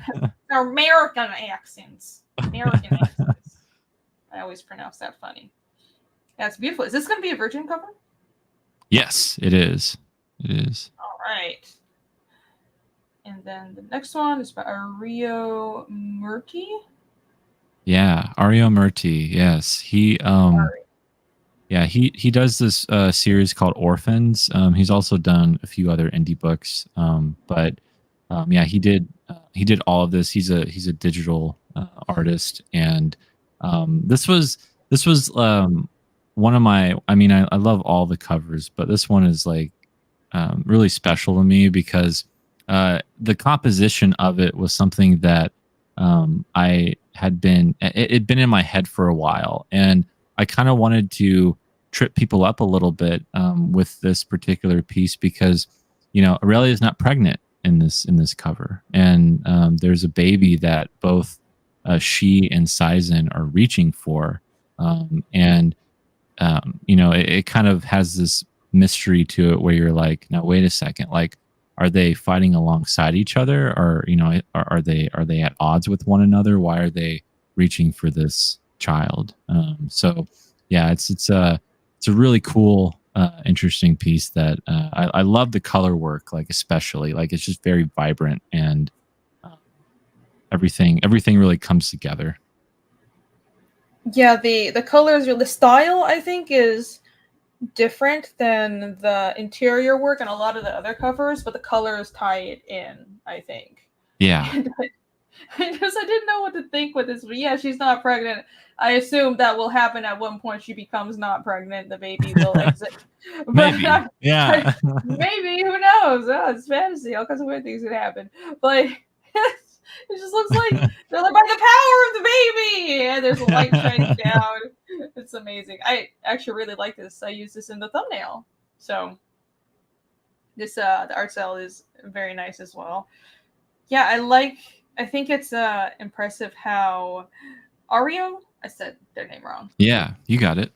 American accents. I always pronounce that funny. That's beautiful. Is this going to be a Virgin cover?
Yes, it is. It is.
All right. And then the next one is by Ario Murti.
Yeah, Ario Murti. Yes, he he does this series called Orphans. He's also done a few other indie books, but he did all of this. He's a digital artist, and this was one of my. I mean, I love all the covers, but this one is like really special to me because the composition of it was something that I had been it'd been in my head for a while, and I kind of wanted to trip people up a little bit with this particular piece because Aurelia is not pregnant in this cover, and there's a baby that both she and Sizen are reaching for, and it kind of has this mystery to it where you're like, now wait a second, like, are they fighting alongside each other, or are they at odds with one another? Why are they reaching for this child? So yeah, it's a really cool, interesting piece that I love the color work, like especially like it's just very vibrant, and everything really comes together.
Yeah, the colors, the style, I think, is different than the interior work and a lot of the other covers, but the colors tie it in, I think.
Yeah.
I didn't know what to think with this, but yeah, she's not pregnant. I assume that will happen at one point. She becomes not pregnant. The baby will exit.
Maybe. Yeah.
Maybe. Who knows? Oh, it's fantasy. All kinds of weird things could happen. But it just looks like they're like, by the power of the baby, and there's a light shining down. It's amazing. I actually really like this. I use this in the thumbnail. So this the art style is very nice as well. Yeah, I think it's impressive how Ario, I said their name wrong.
Yeah, you got it.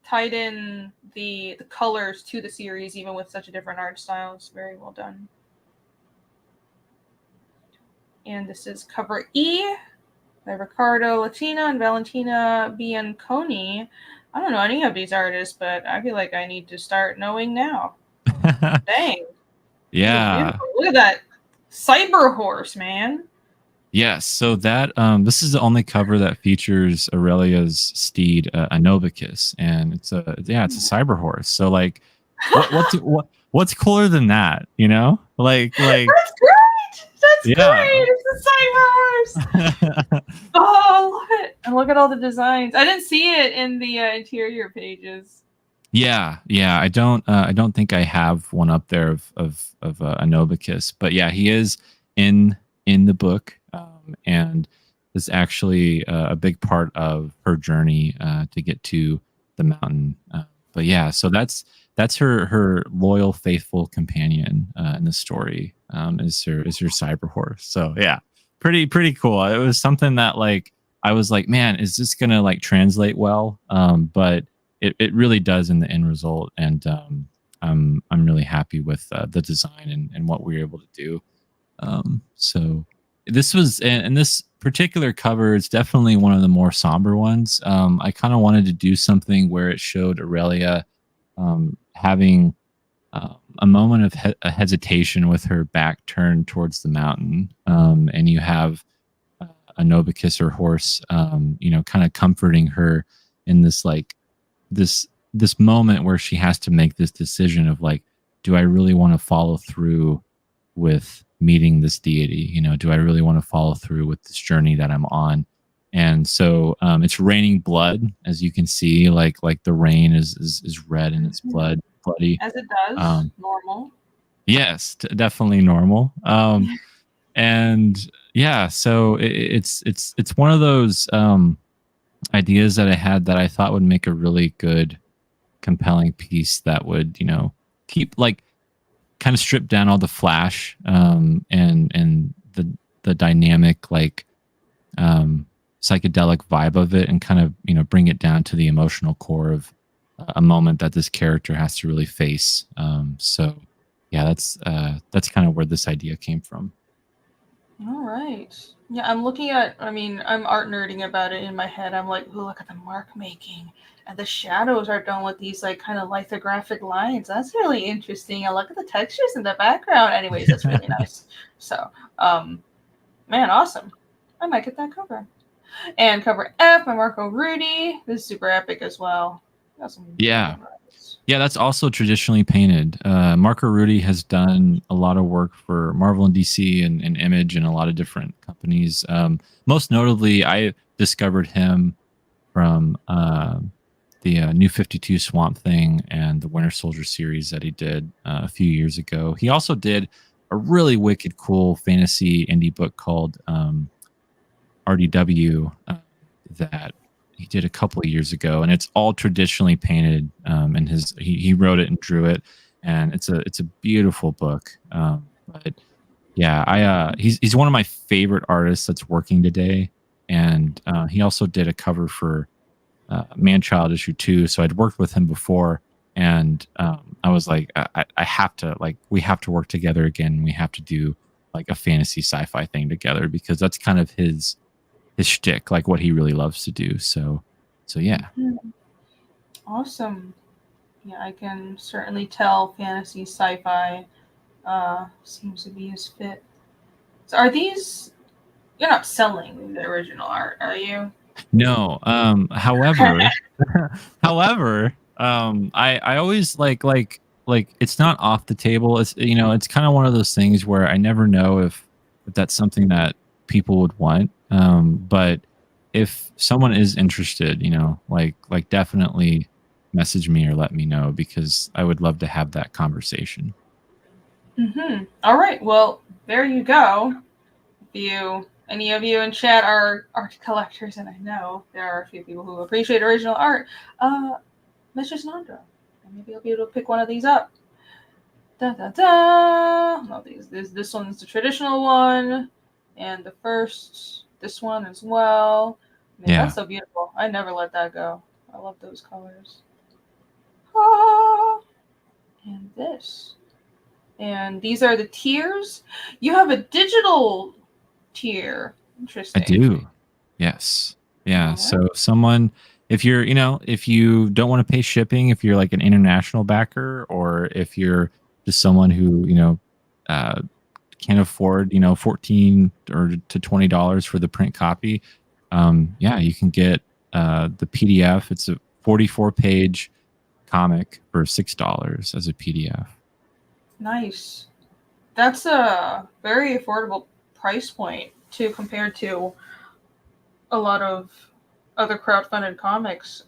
Tied in the colors to the series, even with such a different art style. It's very well done. And this is cover E by Ricardo Latina and Valentina Bianconi. I don't know any of these artists, but I feel like I need to start knowing now. Dang.
Yeah.
Look at that cyber horse, man.
Yes. So that this is the only cover that features Aurelia's steed, Anobicus, and it's a cyber horse. So like, what's cooler than that? Like that's
great. That's great. It's a cyber horse. Oh, I love it. And look at all the designs. I didn't see it in the interior pages.
Yeah. I don't think I have one up there of Anobicus, but yeah, he is in the book, and is actually a big part of her journey to get to the mountain. But yeah, so that's her loyal, faithful companion in the story. Is her cyber horse. So yeah, pretty cool. It was something that like I was like, man, is this gonna like translate well? But it really does in the end result, and I'm really happy with the design and what we were able to do. So this was, and this particular cover is definitely one of the more somber ones. I kind of wanted to do something where it showed Aurelia having a moment of hesitation with her back turned towards the mountain, and you have Anobicus, her horse, kind of comforting her in this like this moment where she has to make this decision of like, do I really want to follow through with meeting this deity? You know, do I really want to follow through with this journey that I'm on? And so it's raining blood, as you can see, like the rain is red and it's bloody.
As it does, normal.
Yes, definitely normal. And yeah, so it's one of those ideas that I had that I thought would make a really good, compelling piece that would, you know, keep like kind of strip down all the flash and the dynamic like psychedelic vibe of it, and kind of, you know, bring it down to the emotional core of a moment that this character has to really face. So yeah, that's kind of where this idea came from.
All right. Yeah, I'm looking at, I mean, I'm art nerding about it in my head. I'm like, oh, look at the mark making. And the shadows are done with these like kind of lithographic lines. That's really interesting. I look at the textures in the background. Anyways, that's really nice. So, man, awesome. I might get that cover. And cover F by Marco Rudy. This is super epic as well.
Yeah. Yeah, that's also traditionally painted. Marco Rudy has done a lot of work for Marvel and DC and Image and a lot of different companies. Most notably, I discovered him from the New 52 Swamp Thing and the Winter Soldier series that he did a few years ago. He also did a really wicked cool fantasy indie book called RDW that he did a couple of years ago, and it's all traditionally painted. And he wrote it and drew it, and it's a beautiful book. But yeah, he's one of my favorite artists that's working today, and he also did a cover for Man-Child issue 2. So I'd worked with him before, and I was like, I have to, like, we have to work together again. We have to do like a fantasy sci-fi thing together, because that's kind of his shtick, like what he really loves to do. So yeah.
Awesome. Yeah, I can certainly tell fantasy sci-fi seems to be his fit. So are these, you're not selling the original art, are you?
No. However, I always like it's not off the table. It's, you know, it's kind of one of those things where I never know if that's something that people would want. But if someone is interested, you know, like definitely message me or let me know, because I would love to have that conversation.
All right. Well, there you go. If any of you in chat are art collectors, and I know there are a few people who appreciate original art, message Nandra, and maybe I'll be able to pick one of these up. Da da da. No, this one's the traditional one, and this one as well. Man,
Yeah,
that's so beautiful. I never let that go. I love those colors. Ah, and this. And these are the tiers. You have a digital tier. Interesting.
I do. Yes. Yeah.
Right.
So if you're, you know, if you don't want to pay shipping, if you're like an international backer, or if you're just someone who, you know, can't afford, you know, $14 or to $20 for the print copy, yeah, you can get the PDF. It's a 44-page comic for $6 as a PDF.
Nice. That's a very affordable price point too, compared to a lot of other crowdfunded comics.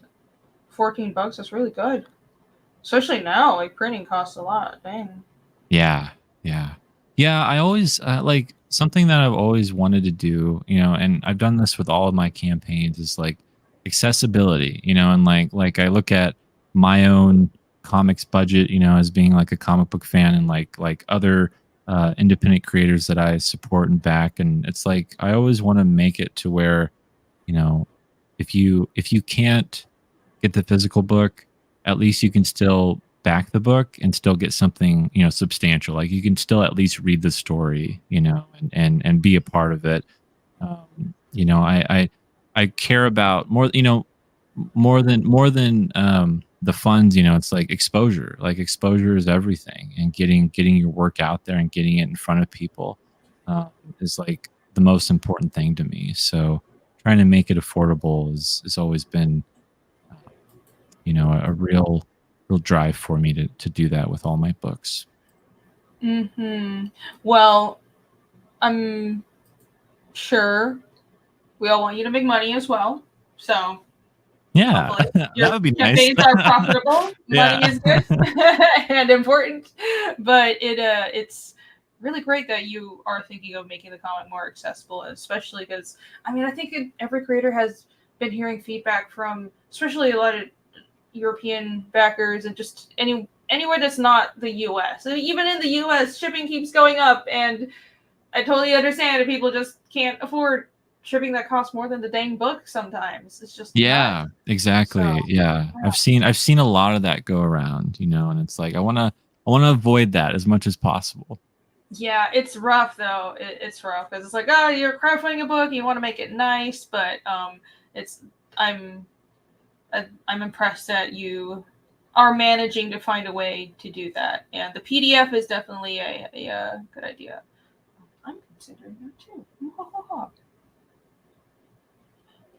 $14 is really good, especially now. Like, printing costs a lot. Dang.
Yeah, I always like something that I've always wanted to do, you know, and I've done this with all of my campaigns, is like accessibility, you know, and like I look at my own comics budget, you know, as being like a comic book fan, and like other independent creators that I support and back, and it's like I always want to make it to where, you know, if you can't get the physical book, at least you can still back the book and still get something, you know, substantial. Like you can still at least read the story, you know, and be a part of it. You know, I care about more, you know, more than the funds, you know. It's like exposure. Like exposure is everything, and getting your work out there and getting it in front of people is like the most important thing to me. So trying to make it affordable has always been, you know, a real drive for me to do that with all my books.
Well, I'm sure we all want you to make money as well. So
yeah,
hopefully your
that would be nice.
campaigns are profitable. Money is good and important, but it's really great that you are thinking of making the comic more accessible, especially because I mean I think every creator has been hearing feedback from, especially a lot of European backers and just anywhere that's not the U.S. Even in the U.S., shipping keeps going up, and I totally understand if people just can't afford shipping that costs more than the dang book. Sometimes it's just
Yeah, exactly.
so.
Yeah, I've seen a lot of that go around, and it's like I wanna avoid that as much as possible.
Yeah, it's rough though. It's rough because it's like, oh, you're crowdfunding a book, you want to make it nice, but it's I'm I'm impressed that you are managing to find a way to do that, and the PDF is definitely a good idea. I'm considering that too.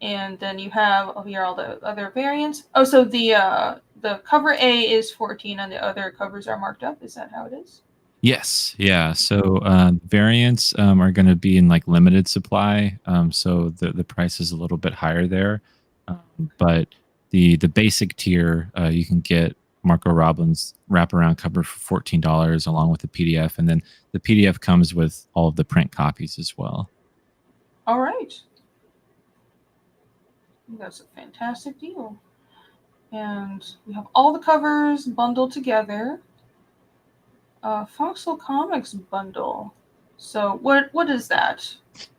And then you have over here all the other variants. Oh, so the cover A is 14 and the other covers are marked up. Is that how it is?
Yes, yeah. So variants are going to be in like limited supply, so the price is a little bit higher there. But the basic tier, you can get Marco Robbins wraparound cover for $14 along with the PDF, and then the PDF comes with all of the print copies as well.
All right, that's a fantastic deal. And we have all the covers bundled together. Foxhole Comics bundle. So what is that?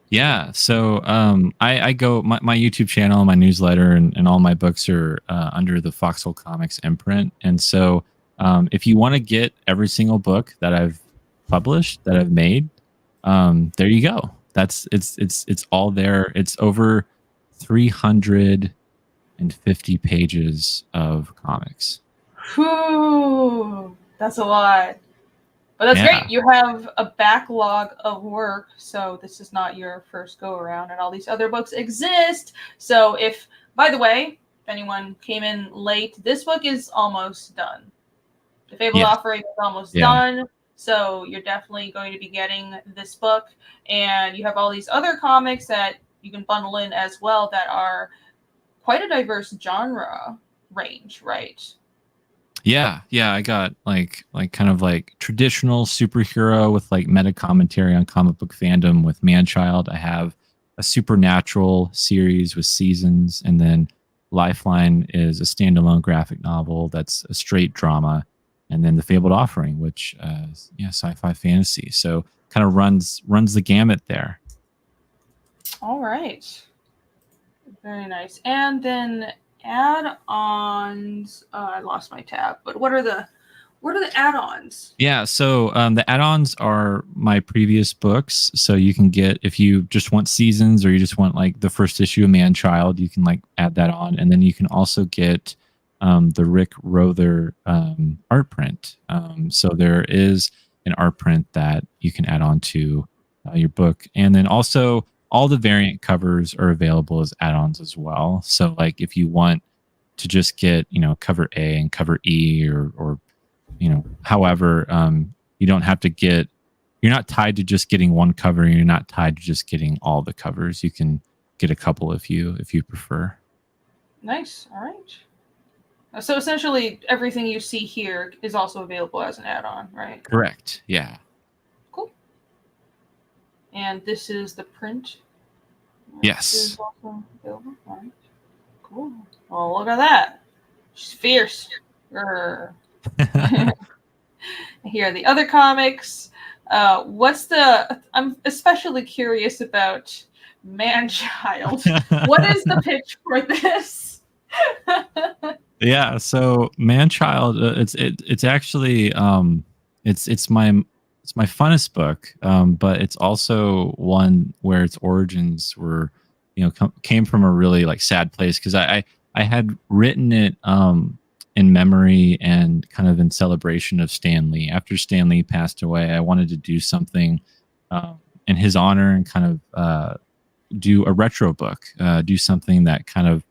Yeah. So I go my YouTube channel, my newsletter, and all my books are under the Foxhole Comics imprint. And so if you want to get every single book that I've published, that I've made, there you go. It's all there. It's over 350 pages of comics.
Whew, that's a lot. But that's great. You have a backlog of work, so this is not your first go around, and all these other books exist. So if, by the way, if anyone came in late, this book is almost done. The Fabled Offering is almost done. So you're definitely going to be getting this book, and you have all these other comics that you can bundle in as well that are quite a diverse genre range, right?
Yeah, I got like kind of like traditional superhero with like meta commentary on comic book fandom with Manchild. I have a supernatural series with Seasons, and then Lifeline is a standalone graphic novel that's a straight drama, and then the Fabled Offering, which sci-fi fantasy. So kind of runs the gamut there.
All right, very nice. And then add-ons. I lost my tab, but what are the add-ons?
Yeah, so the add-ons are my previous books. So you can get, if you just want Seasons or you just want like the first issue of Manchild, you can like add that on, and then you can also get the Rick Rother art print. So there is an art print that you can add on to your book, and then also all the variant covers are available as add-ons as well. So like if you want to just get, cover A and cover E or however, you don't have to get, you're not tied to just getting one cover. You're not tied to just getting all the covers. You can get a couple if you prefer.
Nice. All right. So essentially everything you see here is also available as an add-on, right?
Correct. Yeah.
And this is the print.
Yes.
This is also available. All right. Cool. Oh, look at that. She's fierce. Here are the other comics. I'm especially curious about Manchild. What is the pitch for this?
Yeah. So Manchild, it's actually it's my funnest book, but it's also one where its origins were, came from a really like sad place, because I had written it in memory and kind of in celebration of Stan Lee. After Stan Lee passed away, I wanted to do something in his honor and kind of do a retro book, do something that kind of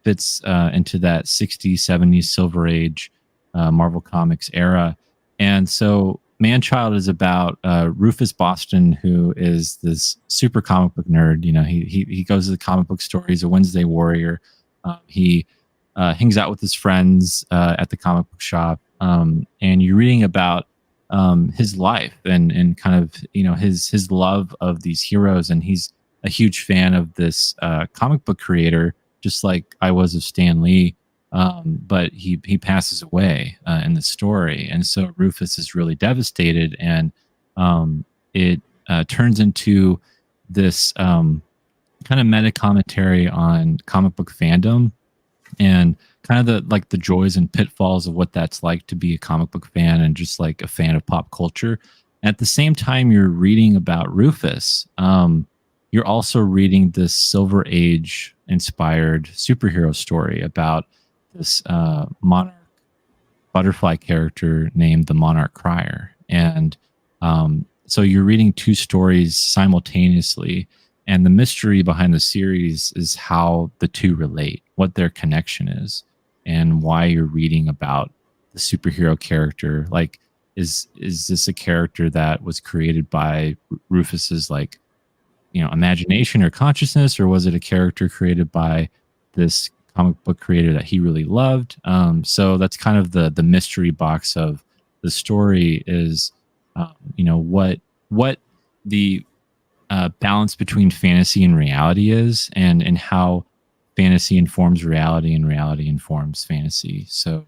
fits into that 60s, 70s Silver Age Marvel Comics era. And so Man-Child is about Rufus Boston, who is this super comic book nerd. You know, he goes to the comic book store. He's a Wednesday warrior. He hangs out with his friends at the comic book shop, and you're reading about his life and kind of, you know, his love of these heroes, and he's a huge fan of this comic book creator, just like I was of Stan Lee. But he passes away in the story, and so Rufus is really devastated, and it turns into this kind of meta commentary on comic book fandom and kind of the joys and pitfalls of what that's like to be a comic book fan and just like a fan of pop culture. At the same time, you're reading about Rufus. You're also reading this Silver Age inspired superhero story about this monarch butterfly character named the Monarch Crier. And so you're reading two stories simultaneously. And the mystery behind the series is how the two relate, what their connection is, and why you're reading about the superhero character. Like, is this a character that was created by Rufus's, like, you know, imagination or consciousness, or was it a character created by this comic book creator that he really loved? So that's kind of the mystery box of the story is, you know, what the balance between fantasy and reality is, and how fantasy informs reality and reality informs fantasy. So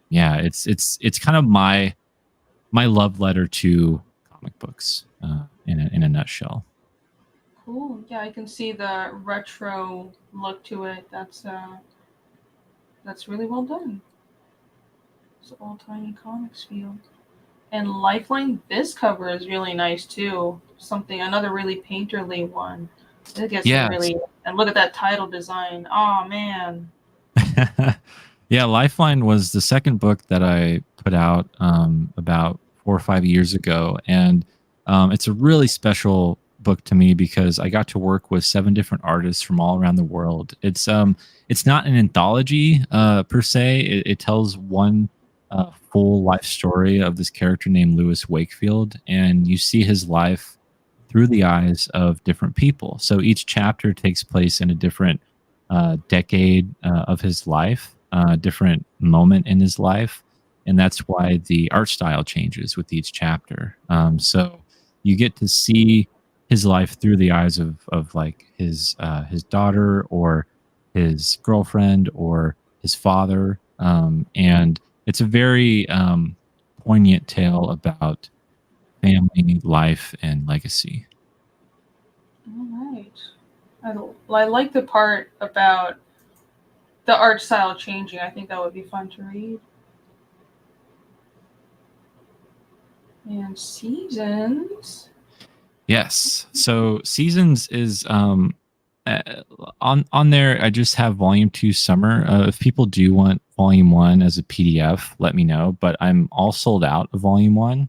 yeah, it's kind of my love letter to comic books in a nutshell.
Cool. Yeah, I can see the retro look to it. That's really well done. It's all tiny comics feel. And Lifeline, this cover is really nice too. Another really painterly one. It gets really, and look at that title design. Oh man.
Yeah, Lifeline was the second book that I put out about 4 or 5 years ago, and it's a really special book to me because I got to work with 7 different artists from all around the world. It's not an anthology per se. It tells one full life story of this character named Lewis Wakefield, and you see his life through the eyes of different people. So each chapter takes place in a different decade of his life, different moment in his life, and that's why the art style changes with each chapter. So you get to see his life through the eyes of like his daughter or his girlfriend or his father, and it's a very poignant tale about family, life, and legacy.
All right. I like the part about the art style changing. I think that would be fun to read. And Seasons.
Yes. So Seasons is on there. I just have volume 2 summer. If people do want volume 1 as a PDF, let me know. But I'm all sold out of volume 1.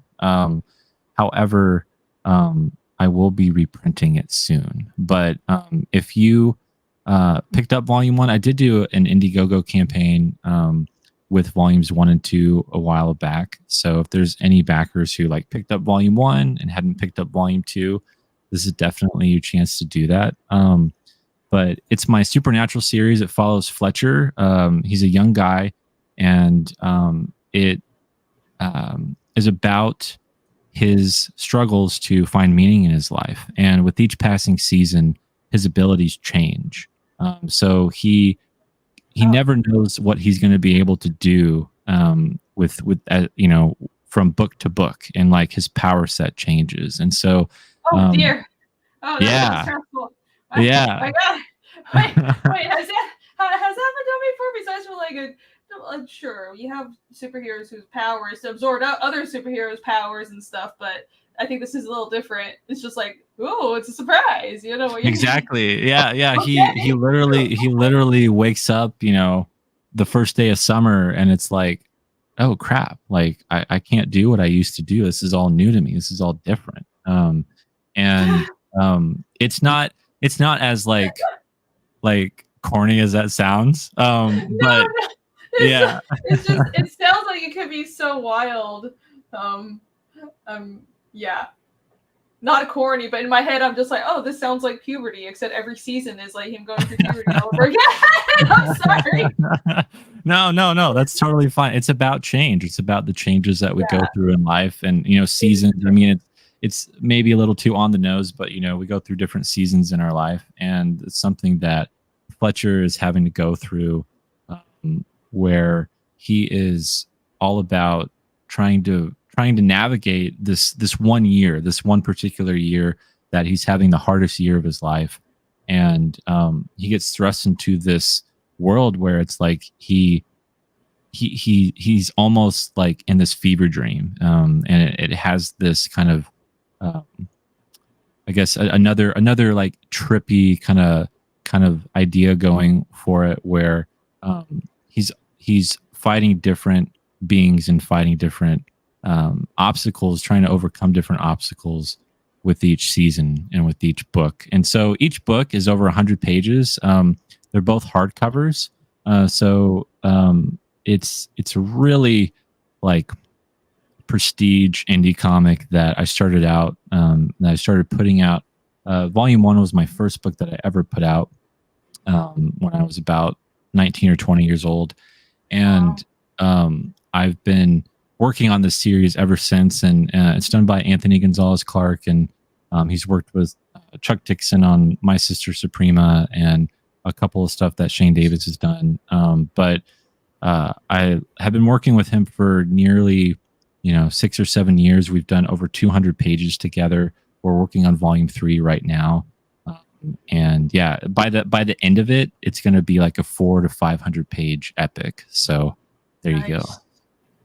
However, I will be reprinting it soon. But if you picked up volume 1, I did do an Indiegogo campaign with volumes 1 and 2 a while back. So if there's any backers who like picked up volume 1 and hadn't picked up volume 2, this is definitely your chance to do that. But it's my Supernatural series. It follows Fletcher. He's a young guy, and it is about his struggles to find meaning in his life. And with each passing season, his abilities change. So he never knows what he's going to be able to do with you know, from book to book, and like his power set changes. And so
dear. Oh, that's stressful.
Yeah.
I got it. Wait, has that happened to me before? Besides for like sure, you have superheroes whose powers to absorb other superheroes' powers and stuff, but I think this is a little different. It's just like, oh, it's a surprise, you know?
Exactly. Yeah.
Okay.
He literally wakes up, you know, the first day of summer, and it's like, oh crap, like I can't do what I used to do. This is all new to me. This is all different. And it's not as like corny as that sounds. But
it sounds like it could be so wild. Yeah. Not corny, but in my head, I'm just like, oh, this sounds like puberty, except every season is like him going through puberty all over again. I'm sorry.
No. That's totally fine. It's about change. It's about the changes that we go through in life, and seasons. I mean, it's maybe a little too on the nose, but we go through different seasons in our life, and it's something that Fletcher is having to go through, where he is all about trying to navigate this one particular year that he's having the hardest year of his life. And he gets thrust into this world where it's like he's almost like in this fever dream. And it has this kind of, I guess another like trippy kind of idea going for it, where he's fighting different beings and fighting different obstacles, trying to overcome different obstacles with each season and with each book. And so each book is over 100 pages. They're both hardcovers. So it's a really like prestige indie comic that I started out, that I started putting out. Volume 1 was my first book that I ever put out when I was about 19 or 20 years old. And I've been working on this series ever since, and it's done by Anthony Gonzalez Clark, and he's worked with Chuck Dixon on My Sister Suprema and a couple of stuff that Shane Davis has done. But I have been working with him for nearly 6 or 7 years. We've done over 200 pages together. We're working on volume 3 right now. And yeah, by the end of it, it's going to be like a 400 to 500 page epic. So there you go.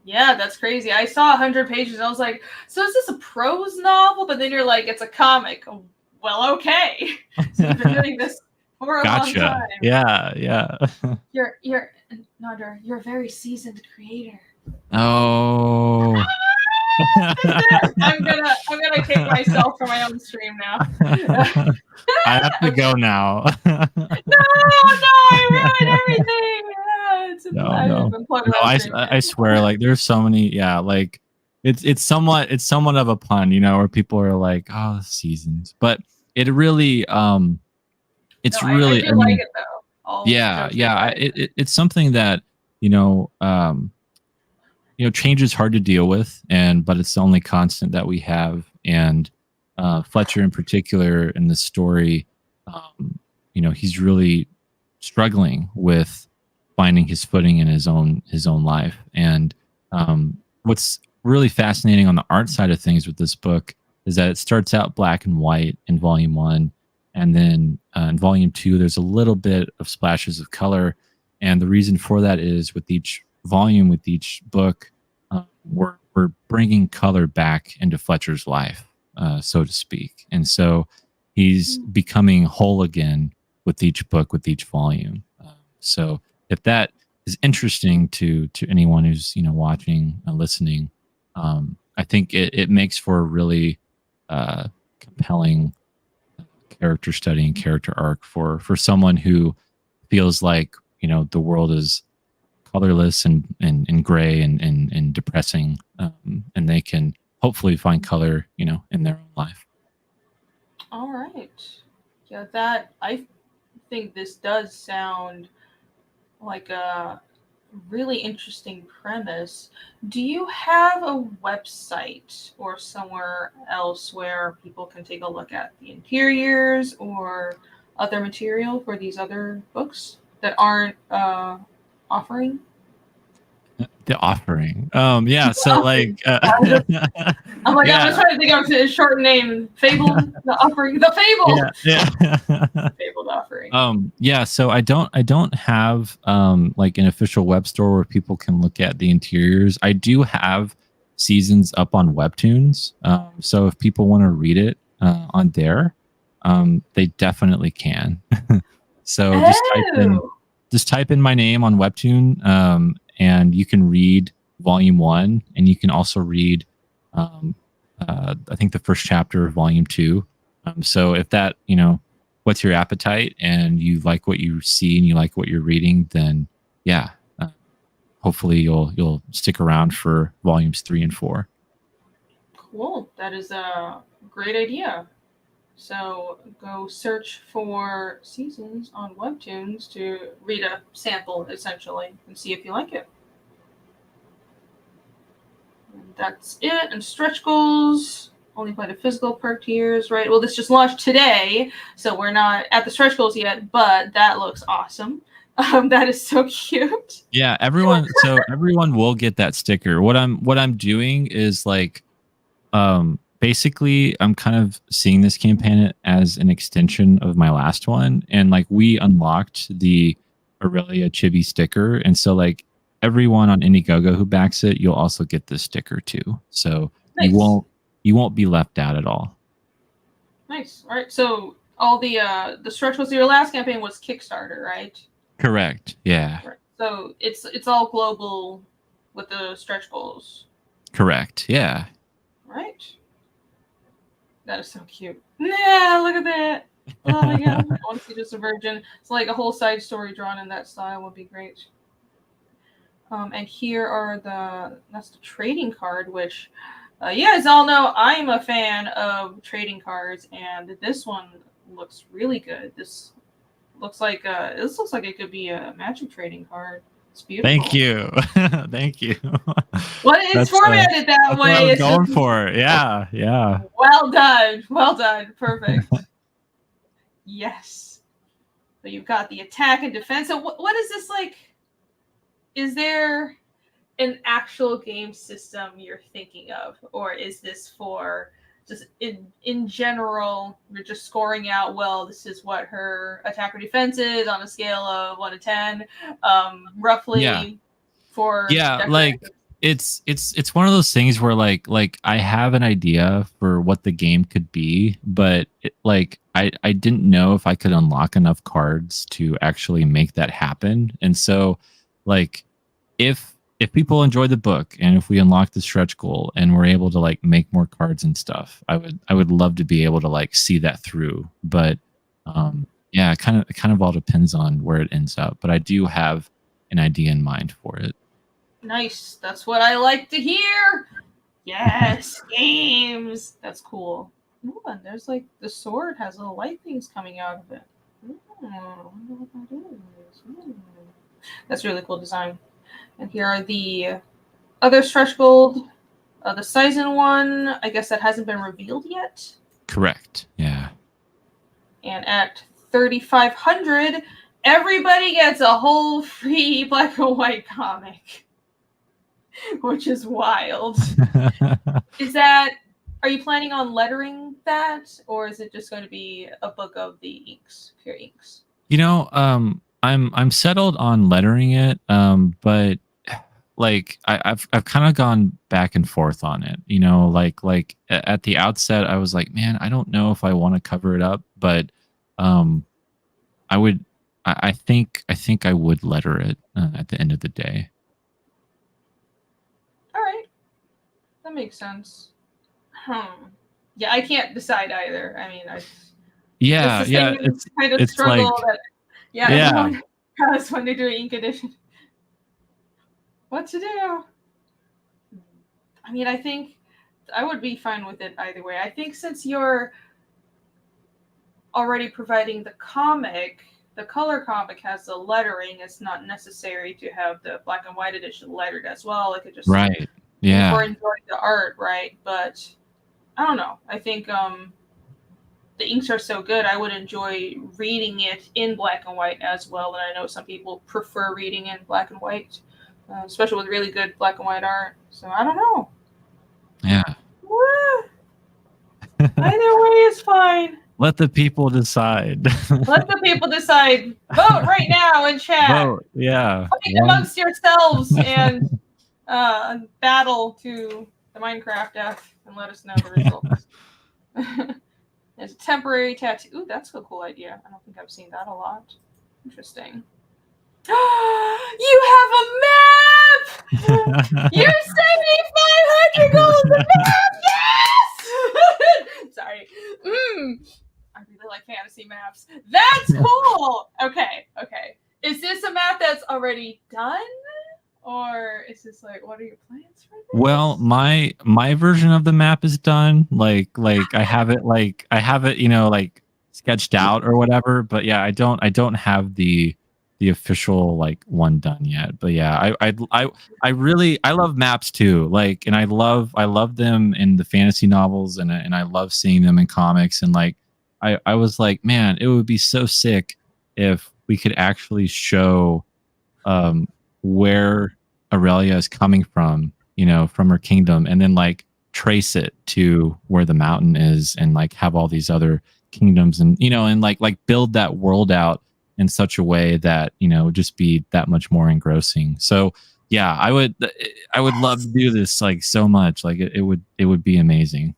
Yeah, that's crazy. I saw 100 pages. And I was like, so is this a prose novel? But then you're like, it's a comic. Well, okay. So you've been doing this for a long time.
Yeah.
You're Nader, you're a very seasoned creator.
Oh.
I'm gonna kick myself for my own stream now.
I have to go now.
No, I ruined everything.
I swear, like there's so many. Yeah, like it's somewhat of a pun, where people are like, oh, seasons, but it really it's really.
I like it though.
It's something that change is hard to deal with, but it's the only constant that we have. And Fletcher in particular in the story, he's really struggling with finding his footing in his own life. And what's really fascinating on the art side of things with this book is that it starts out black and white in volume 1, and then in volume 2 there's a little bit of splashes of color. And the reason for that is with each volume, with each book, we're bringing color back into Fletcher's life, so to speak. And so he's becoming whole again with each book, with each volume. So if that is interesting to anyone who's watching and listening, I think it makes for a really compelling character study and character arc for someone who feels like the world is colorless and gray and depressing, and they can hopefully find color in their own life.
All right. Yeah, that I think this does sound like a really interesting premise. Do you have a website or somewhere else where people can take a look at the interiors or other material for these other books that aren't offering?
The offering. So like
I'm just trying to think of a short name. Fabled the offering. The Fabled.
Yeah.
Fabled offering.
So I don't have like an official web store where people can look at the interiors. I do have seasons up on Webtoons. So if people want to read it on there, they definitely can. So just type in my name on Webtoon, and you can read volume 1, and you can also read, I think the first chapter of volume 2. So if that, what's your appetite and you like what you see and you like what you're reading, then hopefully you'll stick around for volumes 3 and 4.
Cool. That is a great idea. So go search for seasons on Webtoons to read a sample, essentially, and see if you like it. And that's it. And stretch goals. Only play the physical perk tiers, right? Well, this just launched today, so we're not at the stretch goals yet, but that looks awesome. That is so cute.
Yeah, everyone. So everyone will get that sticker. What I'm doing is like, basically, I'm kind of seeing this campaign as an extension of my last one, and like we unlocked the Aurelia Chibi sticker, and so like everyone on Indiegogo who backs it, you'll also get this sticker too. So
Nice.
you won't be left out at all.
Nice. All right. So all the stretch goals of your last campaign was Kickstarter, right?
Correct. Yeah.
Right. So it's all global with the stretch goals.
Correct. Yeah.
Right. That is so cute. Yeah, look at that. Oh my god. I want to see just a virgin. It's like a whole side story drawn in that style would be great. And here are that's the trading card, which you guys all know I'm a fan of trading cards, and this one looks really good. This looks like it could be a Magic trading card. It's beautiful.
Thank you. Thank you.
Well, it's formatted that way.
What I was going for. Yeah. Yeah.
Well done. Well done. Perfect. Yes. So you've got the attack and defense. So what is this like? Is there an actual game system you're thinking of? Or is this for just in general, you're just scoring out, well, this is what her attack or defense is on a scale of 1 to 10, roughly.
Yeah.
For
like it's one of those things where like I have an idea for what the game could be, but I didn't know if I could unlock enough cards to actually make that happen. And so like if people enjoy the book and if we unlock the stretch goal and we're able to like make more cards and stuff, I would love to be able to like see that through. But yeah, it kind of all depends on where it ends up. But I do have an idea in mind for it.
Nice. That's what I like to hear. Yes, games. That's cool. Ooh, and there's like the sword has little light things coming out of it. Ooh, I wonder what that is. Ooh. That's a really cool design. And here are the other stretch gold. The Sizen one, I guess that hasn't been revealed yet.
Correct. Yeah.
And at 3,500, everybody gets a whole free black and white comic, which is wild. Are you planning on lettering that, or is it just going to be a book of the inks, pure inks?
You know, I'm settled on lettering it, but like I've kind of gone back and forth on it. You know, like at the outset, I was like, man, I don't know if I want to cover it up, but I think I would letter it at the end of the day.
All right, that makes sense. Yeah, I can't decide either. I mean, it's kind of struggle. Like, when they do an ink edition, what to do? I mean, I think I would be fine with it either way. I think since you're already providing the comic, the color comic has the lettering. It's not necessary to have the black and white edition lettered as well. It could just
right, yeah,
or enjoy the art, right? But I don't know. I think the inks are so good. I would enjoy reading it in black and white as well. And I know some people prefer reading in black and white, especially with really good black and white art. So I don't know.
Yeah.
Either way is fine.
Let the people decide.
Let the people decide. Vote right now in chat.
Vote, yeah.
Fight amongst yourselves and battle to the Minecraft death and let us know the results. There's a temporary tattoo. Ooh, that's a cool idea. I don't think I've seen that a lot. Interesting. You have a map! You're 7,500 gold a map! Yes! Sorry. I really like fantasy maps. That's cool! Okay. Is this a map that's already done? Or is just like, what are your plans for this?
Well, my version of the map is done. Like I have it like sketched out or whatever. But yeah, I don't have the official like one done yet. But yeah, I love maps too. Like, and I love them in the fantasy novels, and I love seeing them in comics. And like I was like, man, it would be so sick if we could actually show where Aurelia is coming from, from her kingdom, and then like trace it to where the mountain is, and like have all these other kingdoms, and and like build that world out in such a way that would just be that much more engrossing. So yeah, I would love to do this like so much. Like it would be amazing.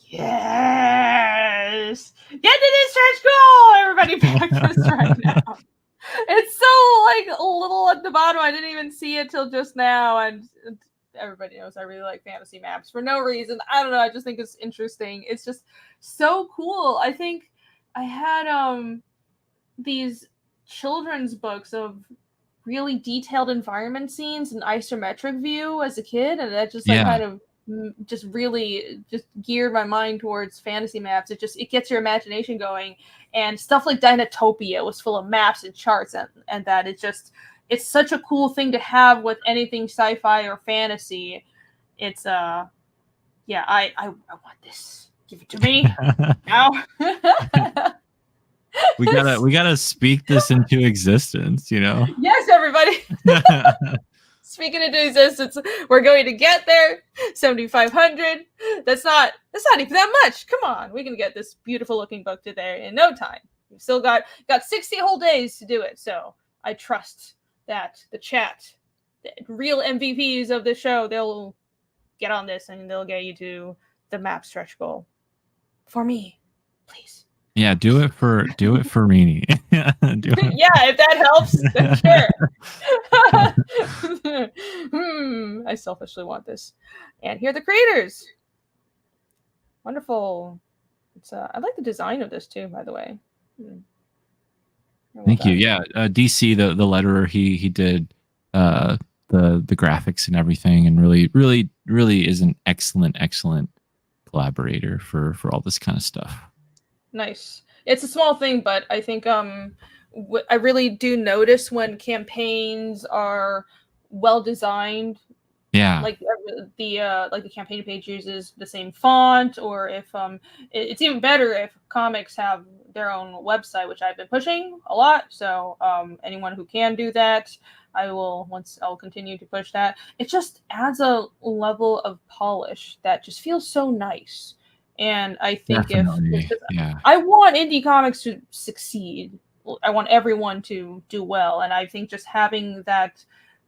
Yes, get to this stretch goal, everybody. Practice right now. It's so like a little at the bottom. I didn't even see it till just now, and everybody knows I really like fantasy maps for no reason. I don't know. I just think it's interesting. It's just so cool. I think I had these children's books of really detailed environment scenes and isometric view as a kid, and that just like kind of just really just geared my mind towards fantasy maps. It gets your imagination going, and stuff like Dinotopia was full of maps and charts, and that it's such a cool thing to have with anything sci-fi or fantasy. It's yeah, I want this. Give it to me now.
we gotta speak this into existence,
Yes, everybody. Speaking into existence, we're going to get there. 7,500. That's not even that much. Come on, we can get this beautiful looking book to there in no time. We've still got 60 whole days to do it. So I trust that the chat, the real MVPs of the show, they'll get on this and they'll get you to the map stretch goal for me, please.
Yeah, do it for Rini.
Yeah, if that helps, then sure. I selfishly want this. And here are the creators. Wonderful. It's I like the design of this too, by the way.
Thank you. Yeah, DC, the letterer, he did the graphics and everything, and really is an excellent collaborator for all this kind of stuff.
Nice. It's a small thing, but I think I really do notice when campaigns are well designed.
Yeah.
Like the campaign page uses the same font, or if it's even better if comics have their own website, which I've been pushing a lot. So anyone who can do that, I'll continue to push that. It just adds a level of polish that just feels so nice. And I think I want indie comics to succeed. I want everyone to do well. And I think just having that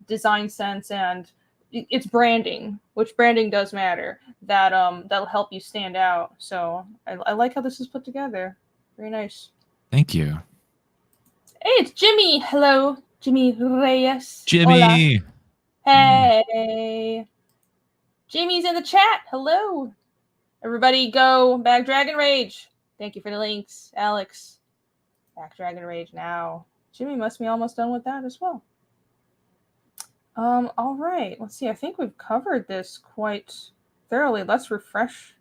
design sense, and it's branding, which branding does matter, that'll help you stand out. So I like how this is put together. Very nice.
Thank you.
Hey, it's Jimmy. Hello, Jimmy Reyes.
Jimmy.
Hola. Hey. Jimmy's in the chat. Hello. Everybody go back Dragon Rage. Thank you for the links, Alex. Back Dragon Rage now. Jimmy must be almost done with that as well. All right. Let's see. I think we've covered this quite thoroughly. Let's refresh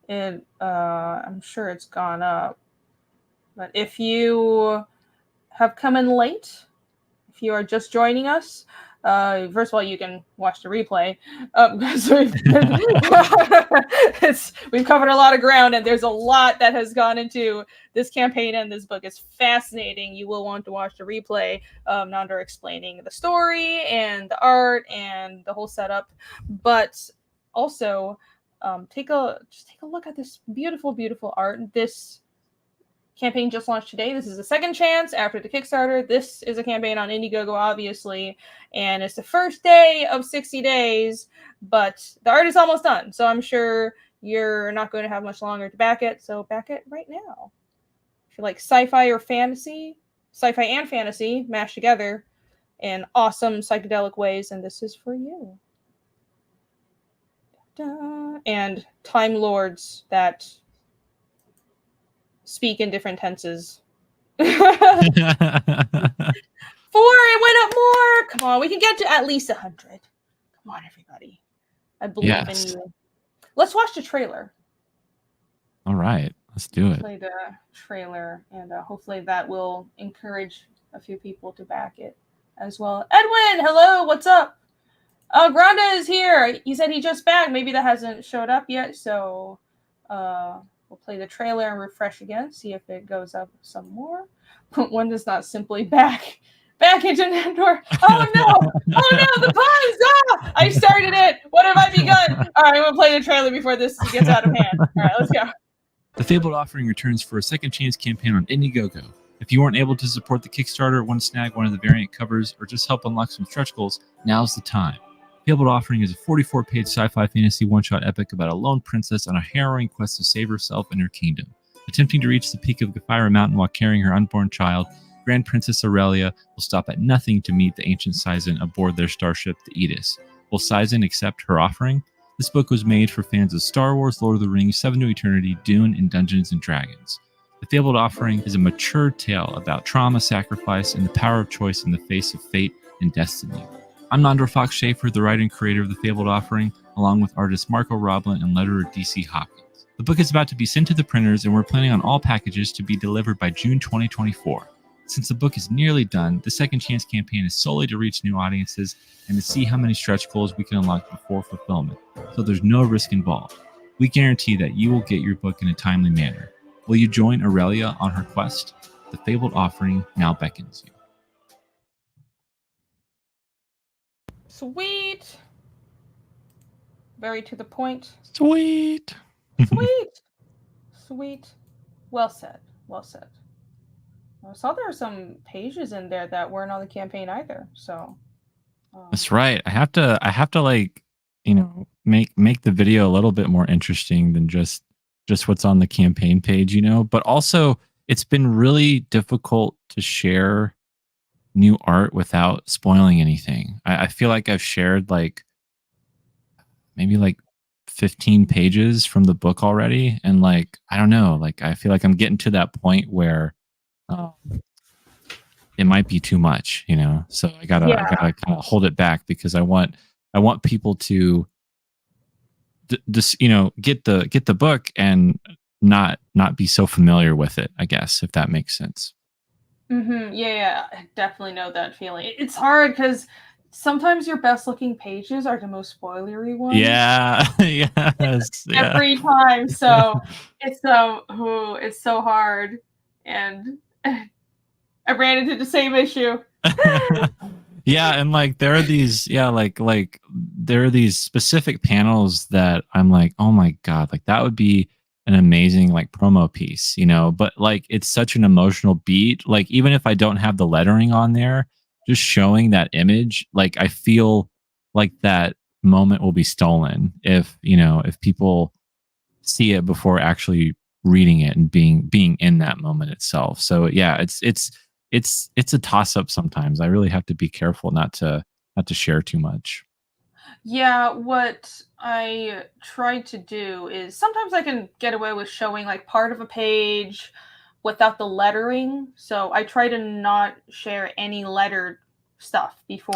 it. I'm sure it's gone up. But if you have come in late, if you are just joining us, first of all, you can watch the replay. We've covered a lot of ground, and there's a lot that has gone into this campaign, and this book is fascinating. You will want to watch the replay, Nandor explaining the story and the art and the whole setup. But also, take a look at this beautiful art. This campaign just launched today. This is the second chance after the Kickstarter. This is a campaign on Indiegogo, obviously, and it's the first day of 60 days, but the art is almost done. So I'm sure you're not going to have much longer to back it. So back it right now. If you like sci-fi or fantasy, sci-fi and fantasy mashed together in awesome psychedelic ways, and this is for you. And Time Lords that speak in different tenses. 4, it went up more. Come on, we can get to at least 100. Come on, everybody. I believe in you. Let's watch the trailer.
All right, let's do it.
Play the trailer, and hopefully that will encourage a few people to back it as well. Edwin, hello, what's up? Granda is here. He said he just back. Maybe that hasn't showed up yet, so we'll play the trailer and refresh again, see if it goes up some more. One does not simply back into Nandor. Oh no! Oh no! The puns! I started it. What have I begun? All right, I'm gonna play the trailer before this gets out of hand. All right, let's go.
The Fabled Offering returns for a second chance campaign on Indiegogo. If you weren't able to support the Kickstarter, want to snag one of the variant covers, or just help unlock some stretch goals, now's the time. Fabled Offering is a 44-page sci-fi fantasy one-shot epic about a lone princess on a harrowing quest to save herself and her kingdom. Attempting to reach the peak of Gafira Mountain while carrying her unborn child, Grand Princess Aurelia will stop at nothing to meet the ancient Sizen aboard their starship, the Aegis. Will Sizen accept her offering? This book was made for fans of Star Wars, Lord of the Rings, Seven to Eternity, Dune, and Dungeons & Dragons. The Fabled Offering is a mature tale about trauma, sacrifice, and the power of choice in the face of fate and destiny. I'm Nandor Fox Schaefer, the writer and creator of The Fabled Offering, along with artists Marco Roblin and letterer DC Hopkins. The book is about to be sent to the printers, and we're planning on all packages to be delivered by June 2024. Since the book is nearly done, the Second Chance campaign is solely to reach new audiences and to see how many stretch goals we can unlock before fulfillment, so there's no risk involved. We guarantee that you will get your book in a timely manner. Will you join Aurelia on her quest? The Fabled Offering now beckons you.
Sweet. Very to the point.
Sweet.
Sweet. Sweet. Well said. Well said. I saw there were some pages in there that weren't on the campaign either. So
that's right. I have to like, make the video a little bit more interesting than just what's on the campaign page, but also it's been really difficult to share new art without spoiling anything. I feel like I've shared maybe 15 pages from the book already. And I don't know, I feel like I'm getting to that point where it might be too much, so I gotta kind of hold it back because I want people to just get the book and not be so familiar with it, I guess, if that makes sense.
Yeah, I definitely know that feeling. It's hard because sometimes your best looking pages are the most spoilery ones.
Yeah. Yes.
Every time. So it's so hard. And I ran into the same issue.
Yeah, and there are these there are these specific panels that I'm like, oh my god, that would be an amazing promo piece, but it's such an emotional beat. Even if I don't have the lettering on there, just showing that image, I feel like that moment will be stolen if people see it before actually reading it and being in that moment itself. So yeah, it's a toss up sometimes. I really have to be careful not to share too much.
Yeah, what I try to do is sometimes I can get away with showing part of a page without the lettering. So I try to not share any lettered stuff before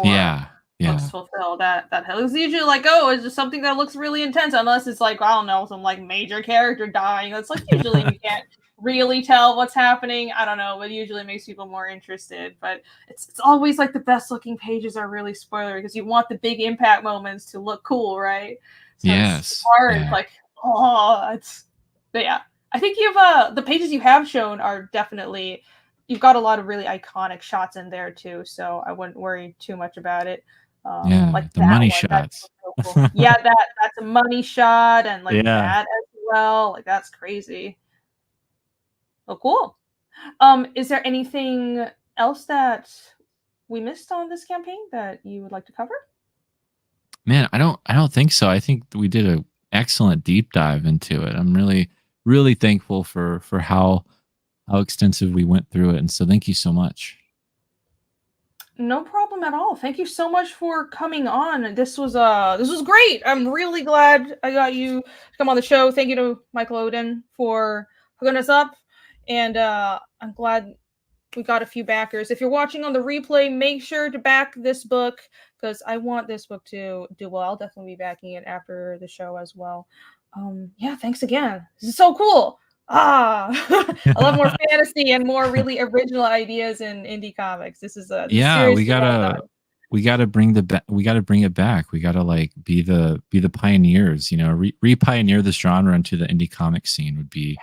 books fulfill that hill. It's usually it's just something that looks really intense, unless it's I don't know, some major character dying. That's usually you can't really tell what's happening. I don't know, but usually it makes people more interested. But it's always the best looking pages are really spoilery because you want the big impact moments to look cool, right? So
yes.
It's hard. But yeah. I think you've the pages you have shown are definitely, you've got a lot of really iconic shots in there too, so I wouldn't worry too much about it.
The money shots.
So cool. Yeah, that's a money shot, and that as well. That's crazy. Oh, cool. Is there anything else that we missed on this campaign that you would like to cover?
Man, I don't think so. I think we did an excellent deep dive into it. I'm really thankful for how extensive we went through it, and so thank you so much.
No problem at all. Thank you so much for coming on. This was great. I'm really glad I got you to come on the show. Thank you to Michael Odin for hooking us up, and I'm glad we got a few backers. If you're watching on the replay, make sure to back this book because I want this book to do well. I'll definitely be backing it after the show as well. Yeah, thanks again. This is so cool. I love more fantasy and more really original ideas in indie comics. This is
we gotta bring it back. We gotta like be the pioneers, you know, re-pioneer this genre into the indie comic scene would be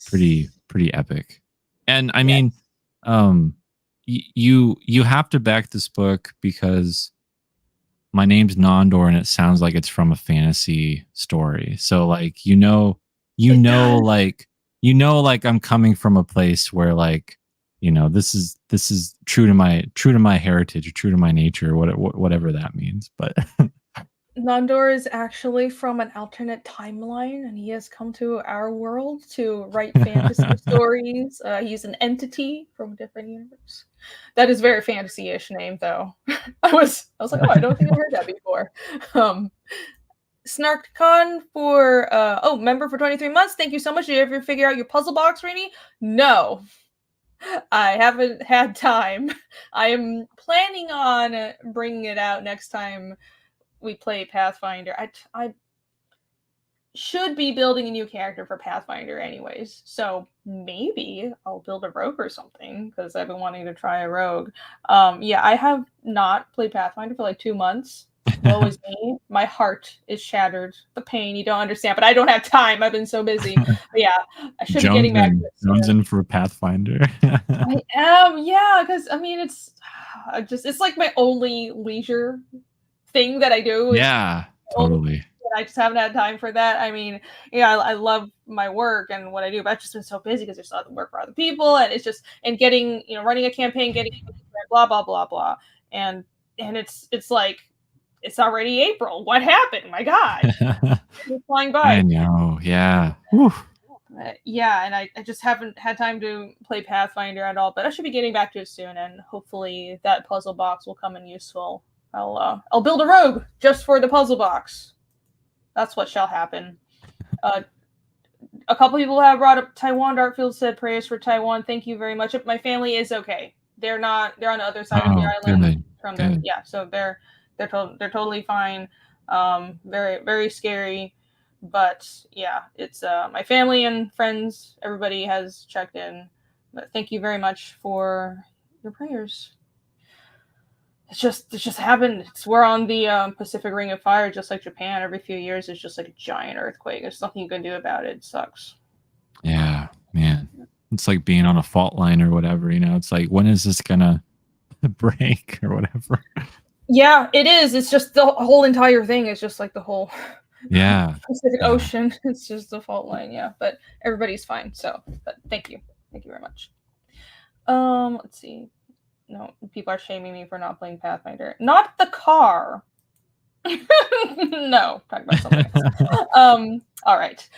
pretty epic. And I mean, you have to back this book because my name's Nondor and it sounds like it's from a fantasy story. So like like I'm coming from a place where like, you know, this is true to my heritage or true to my nature, whatever that means. But
Nondor is actually from an alternate timeline, and he has come to our world to write fantasy stories. He's an entity from a different universe. That is very fantasy-ish name, though. I was like, oh, I don't think I've heard that before. SnarkCon for member for 23 months. Thank you so much. Did you ever figure out your puzzle box, Rainy? No. I haven't had time. I am planning on bringing it out next time we play Pathfinder. I should be building a new character for Pathfinder anyways, so maybe I'll build a rogue or something because I've been wanting to try a rogue. Yeah, I have not played Pathfinder for like 2 months. Woe is me. My heart is shattered. The pain, you don't understand, but I don't have time. I've been so busy. But yeah, I should be getting back to it.
Jones in for Pathfinder.
I am, yeah, because I mean it's like my only leisure thing that I do.
Yeah, totally.
I just haven't had time for that. I mean, yeah, I love my work and what I do, but I've just been so busy because there's other work for other people, and it's just getting running a campaign, getting blah blah blah blah, and it's like it's already April. What happened? My God, it's flying by.
I know. Yeah.
Yeah, and I just haven't had time to play Pathfinder at all, but I should be getting back to it soon, and hopefully that puzzle box will come in useful. I'll build a rogue just for the puzzle box. That's what shall happen. A couple people have brought up Taiwan. Dartfield said prayers for Taiwan. Thank you very much. My family is okay. They're on the other side of the island from them. Yeah, so they're totally fine. Very very scary, but yeah, it's my family and friends. Everybody has checked in. But thank you very much for your prayers. It just happened. We're on the Pacific Ring of Fire, just like Japan. Every few years, it's just like a giant earthquake. There's nothing you can do about it. It sucks.
Yeah, man. It's like being on a fault line or whatever. You know, it's like, when is this gonna break or whatever?
Yeah, it is. It's just the whole entire thing. It's just like the whole Pacific Ocean. It's just the fault line. Yeah, but everybody's fine. So, but thank you very much. Let's see. No, people are shaming me for not playing Pathfinder. Not the car. No, talking about something else. All right.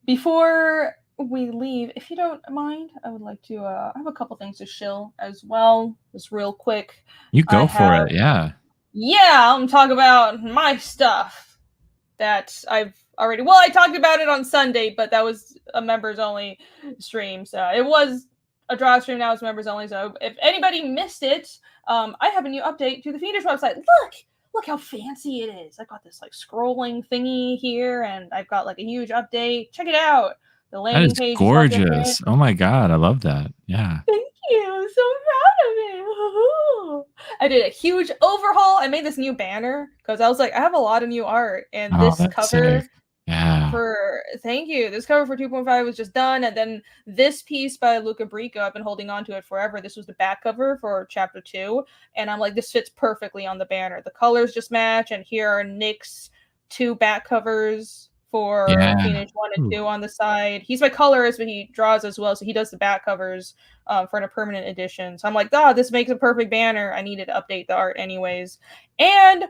Before we leave, if you don't mind, I would like to. I have a couple things to shill as well, just real quick.
You go for it, yeah.
Yeah, I'm talking about my stuff that I've already. Well, I talked about it on Sunday, but that was a members only stream, so it was a draw stream. Now it's members only. So if anybody missed it, I have a new update to the Feeders website. Look how fancy it is. I've got this like scrolling thingy here, and I've got like a huge update. Check it out. The landing page is
gorgeous. Oh my God, I love that. Yeah.
Thank you. I'm so proud of it. I did a huge overhaul. I made this new banner because I was like, I have a lot of new art, and this cover.
Sick. Yeah.
Thank you. This cover for 2.5 was just done, and then this piece by Luca Brico, I've been holding on to it forever. This was the back cover for chapter 2, and I'm like, this fits perfectly on the banner. The colors just match, and here are Nick's 2 back covers for Phoenix 1 and 2 on the side. He's my colorist, but he draws as well, so he does the back covers for a permanent edition. So I'm like, this makes a perfect banner. I needed to update the art anyways. And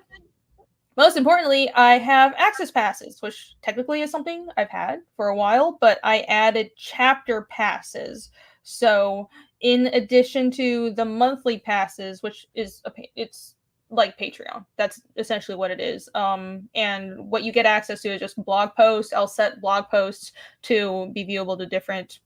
most importantly, I have access passes, which technically is something I've had for a while, but I added chapter passes. So in addition to the monthly passes, which is it's like Patreon, that's essentially what it is. And what you get access to is just blog posts. I'll set blog posts to be viewable to different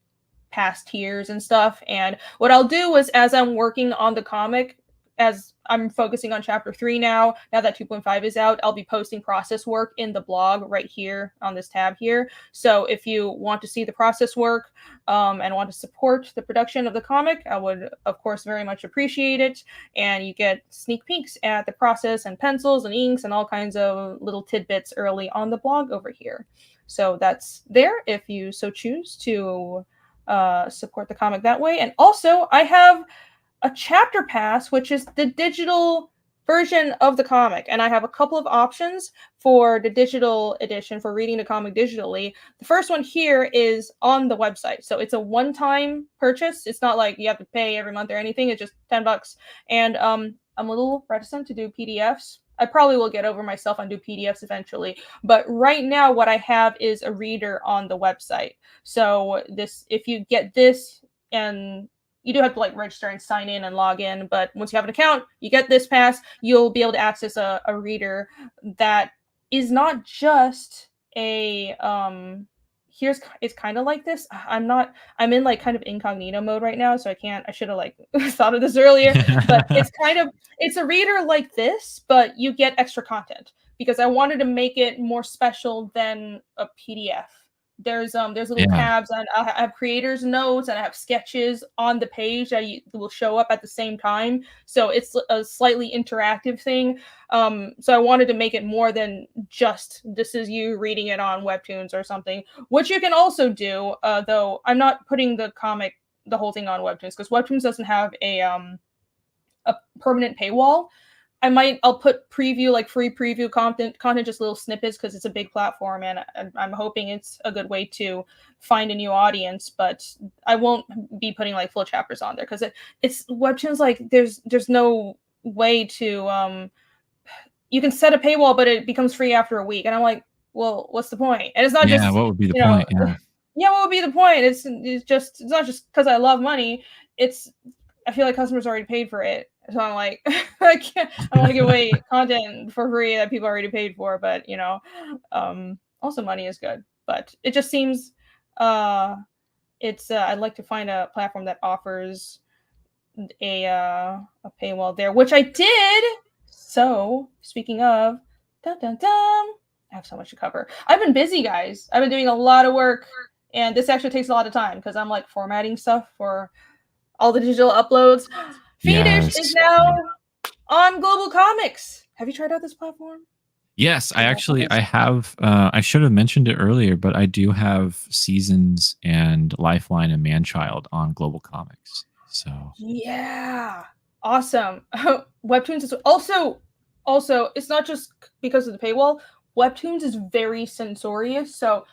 past tiers and stuff. And what I'll do is, as I'm working on the comic, as I'm focusing on chapter 3 now that 2.5 is out, I'll be posting process work in the blog right here on this tab here. So if you want to see the process work and want to support the production of the comic, I would, of course, very much appreciate it. And you get sneak peeks at the process and pencils and inks and all kinds of little tidbits early on the blog over here. So that's there if you so choose to support the comic that way. And also, I have a chapter pass, which is the digital version of the comic, and I have a couple of options for the digital edition for reading the comic digitally. The first one here is on the website, so it's a one-time purchase. It's not like you have to pay every month or anything. It's just $10, and I'm a little reticent to do PDFs. I probably will get over myself and do PDFs eventually, but right now what I have is a reader on the website. So this, if you get this, and you do have to like register and sign in and log in, but once you have an account, you get this pass, you'll be able to access a reader that is not just a it's kind of like this. I'm in like kind of incognito mode right now, so I should have like thought of this earlier, but it's a reader like this, but you get extra content because I wanted to make it more special than a PDF. There's little tabs, and I have creators notes and I have sketches on the page that will show up at the same time. So it's a slightly interactive thing. So I wanted to make it more than just this is you reading it on Webtoons or something, which you can also do. Though I'm not putting the whole thing on Webtoons because Webtoons doesn't have a permanent paywall. I'll put preview, like free preview content, just little snippets because it's a big platform, and I'm hoping it's a good way to find a new audience, but I won't be putting like full chapters on there because it's Webtoons, like there's no way to you can set a paywall, but it becomes free after a week, and I'm like, well, what's the point? And it's not just
what would be the point?
Yeah, what would be the point? It's not just because I love money. I feel like customers already paid for it. So I'm like, I want to give away content for free that people already paid for. But, also money is good. But it just seems I'd like to find a platform that offers a paywall there, which I did. So speaking of, dun, dun, dun, I have so much to cover. I've been busy, guys. I've been doing a lot of work, and this actually takes a lot of time because I'm like formatting stuff for all the digital uploads. Fiendish is now on Global Comics. Have you tried out this platform?
Yes, I have. I should have mentioned it earlier, but I do have Seasons and Lifeline and Manchild on Global Comics. So
yeah, awesome. Webtoons is also it's not just because of the paywall. Webtoons is very censorious. So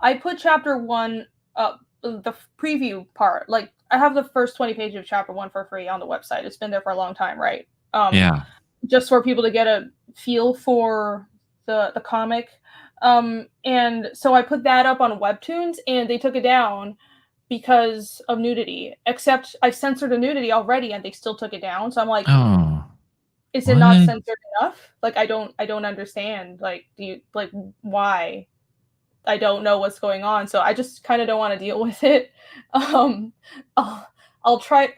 I put chapter 1 up. The preview part, like I have the first 20 pages of chapter 1 for free on the website. It's been there for a long time, right? Just for people to get a feel for the comic. And so I put that up on Webtoons, and they took it down because of nudity. Except I censored the nudity already, and they still took it down. So I'm like, is it not censored enough? Like I don't understand. Like, why? I don't know what's going on, so I just kind of don't want to deal with it. I'll try to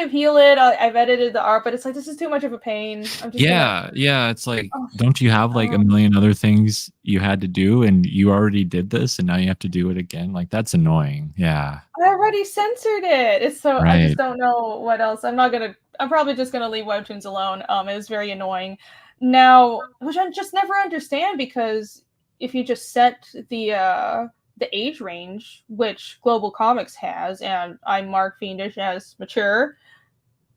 heal it. I've edited the art, but it's like this is too much of a pain. I'm just
it's like, don't you have like a million other things you had to do, and you already did this, and now you have to do it again? Like that's annoying. Yeah,
I already censored it. It's so I just don't know what else. I'm probably just gonna leave Webtoons alone. It was very annoying. Now, which I just never understand, because if you just set the age range, which Global Comics has, and I mark Fiendish as mature,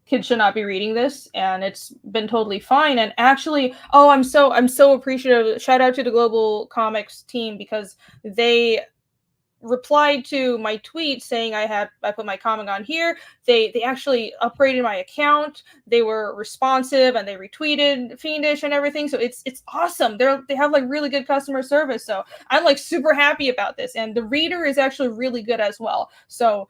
kids should not be reading this, and it's been totally fine. And actually, I'm so appreciative. Shout out to the Global Comics team, because they replied to my tweet saying I put my comic on here. They actually upgraded my account. They were responsive, and they retweeted Fiendish and everything. So it's awesome. They have like really good customer service. So I'm like super happy about this. And the reader is actually really good as well. So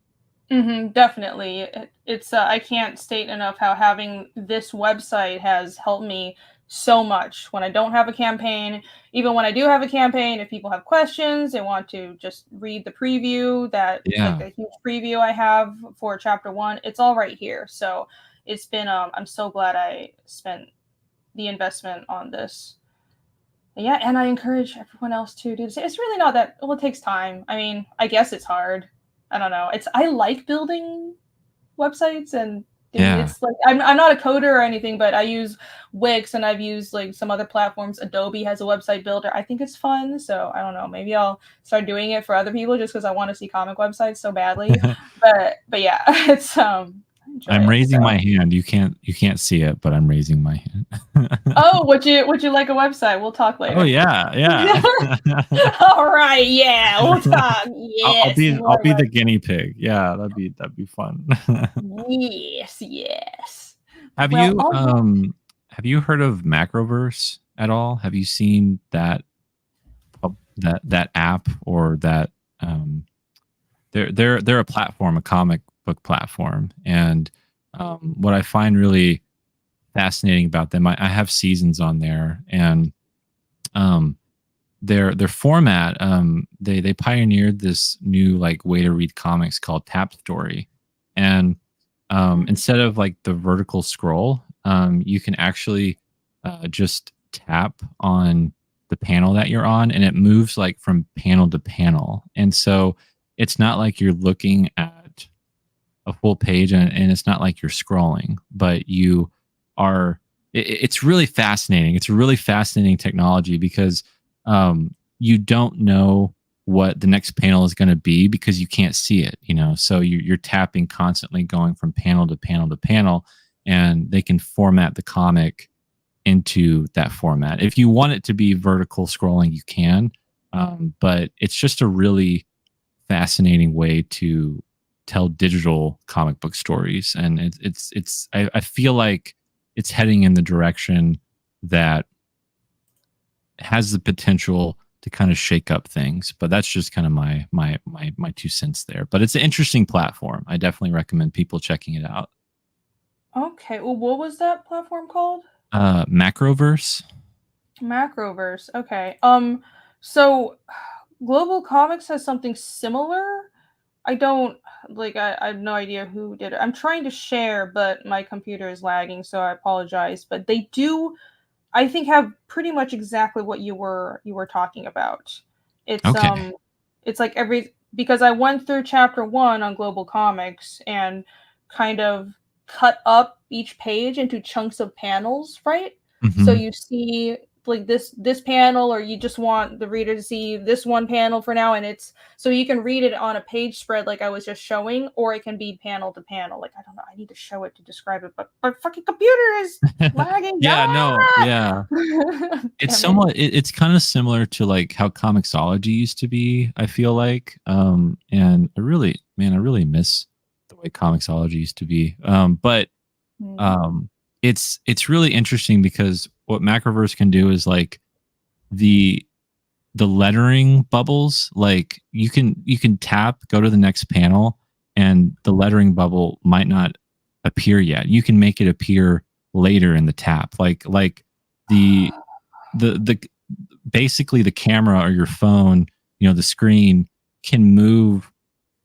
Definitely. It's I can't state enough how having this website has helped me so much when I don't have a campaign. Even when I do have a campaign, if people have questions, they want to just read the preview, that like
Yeah.
a huge preview I have for chapter 1, it's all right here. So it's been I'm so glad I spent the investment on this. Yeah, and I encourage everyone else to do the same. It's really not that well, it takes time. I mean, I guess it's hard. I don't know. I like building websites and
Yeah.
it's like I'm not a coder or anything, but I use Wix and I've used like some other platforms. Adobe has a website builder. I think it's fun, so I don't know. Maybe I'll start doing it for other people just because I want to see comic websites so badly. But yeah, it's I enjoy
I'm
it.
raising my
So.
hand. You can't see it, but I'm raising my hand.
Oh, would you like a website? We'll talk
Oh
later.
yeah, yeah.
All right, yeah, we'll talk.
I'll
Yes,
be the guinea pig. Yeah, that'd be fun.
yes, yes.
Have
Well,
you have you heard of Macroverse at all? Have you seen that that app or that they're a platform, a comic book platform, and what I find really fascinating about them, I have seasons on there, and um, their format, they pioneered this new like way to read comics called Tap Story, and instead of like the vertical scroll, you can actually just tap on the panel that you're on, and it moves like from panel to panel, and so it's not like you're looking at a full page, and it's not like you're scrolling, but you are it's really fascinating. It's a really fascinating technology because you don't know what the next panel is going to be because you can't see it, you know, so you're tapping constantly, going from panel to panel to panel, and they can format the comic into that format. If you want it to be vertical scrolling, you can, but it's just a really fascinating way to tell digital comic book stories, and I feel like it's heading in the direction that has the potential to kind of shake up things. But that's just kind of my 2 cents there. But it's an interesting platform. I definitely recommend people checking it out.
Okay. Well, what was that platform called?
Macroverse.
Macroverse. Okay. So Global Comics has something similar. I don't I have no idea who did it. I'm trying to share, but my computer is lagging, so I apologize. But they do, I think, have pretty much exactly what you were talking about. It's
Okay.
it's like every because I went through chapter 1 on Global Comics and kind of cut up each page into chunks of panels, right? So
Hmm.
you see like this panel, or you just want the reader to see this one panel for now, and it's so you can read it on a page spread like I was just showing, or it can be panel to panel. Like I don't know, I need to show it to describe it, but my fucking computer is lagging.
Yeah, no,
Ah!
yeah. It's
Damn it.
somewhat it's kind of similar to like how Comixology used to be, I feel like. And I really miss the way Comixology used to be. But
Hmm.
um it's really interesting because what Macroverse can do is like the the lettering bubbles, like you can tap, go to the next panel, and the lettering bubble might not appear yet. You can make it appear later in the tap. Like the the basically the camera or your phone, you know, the screen can move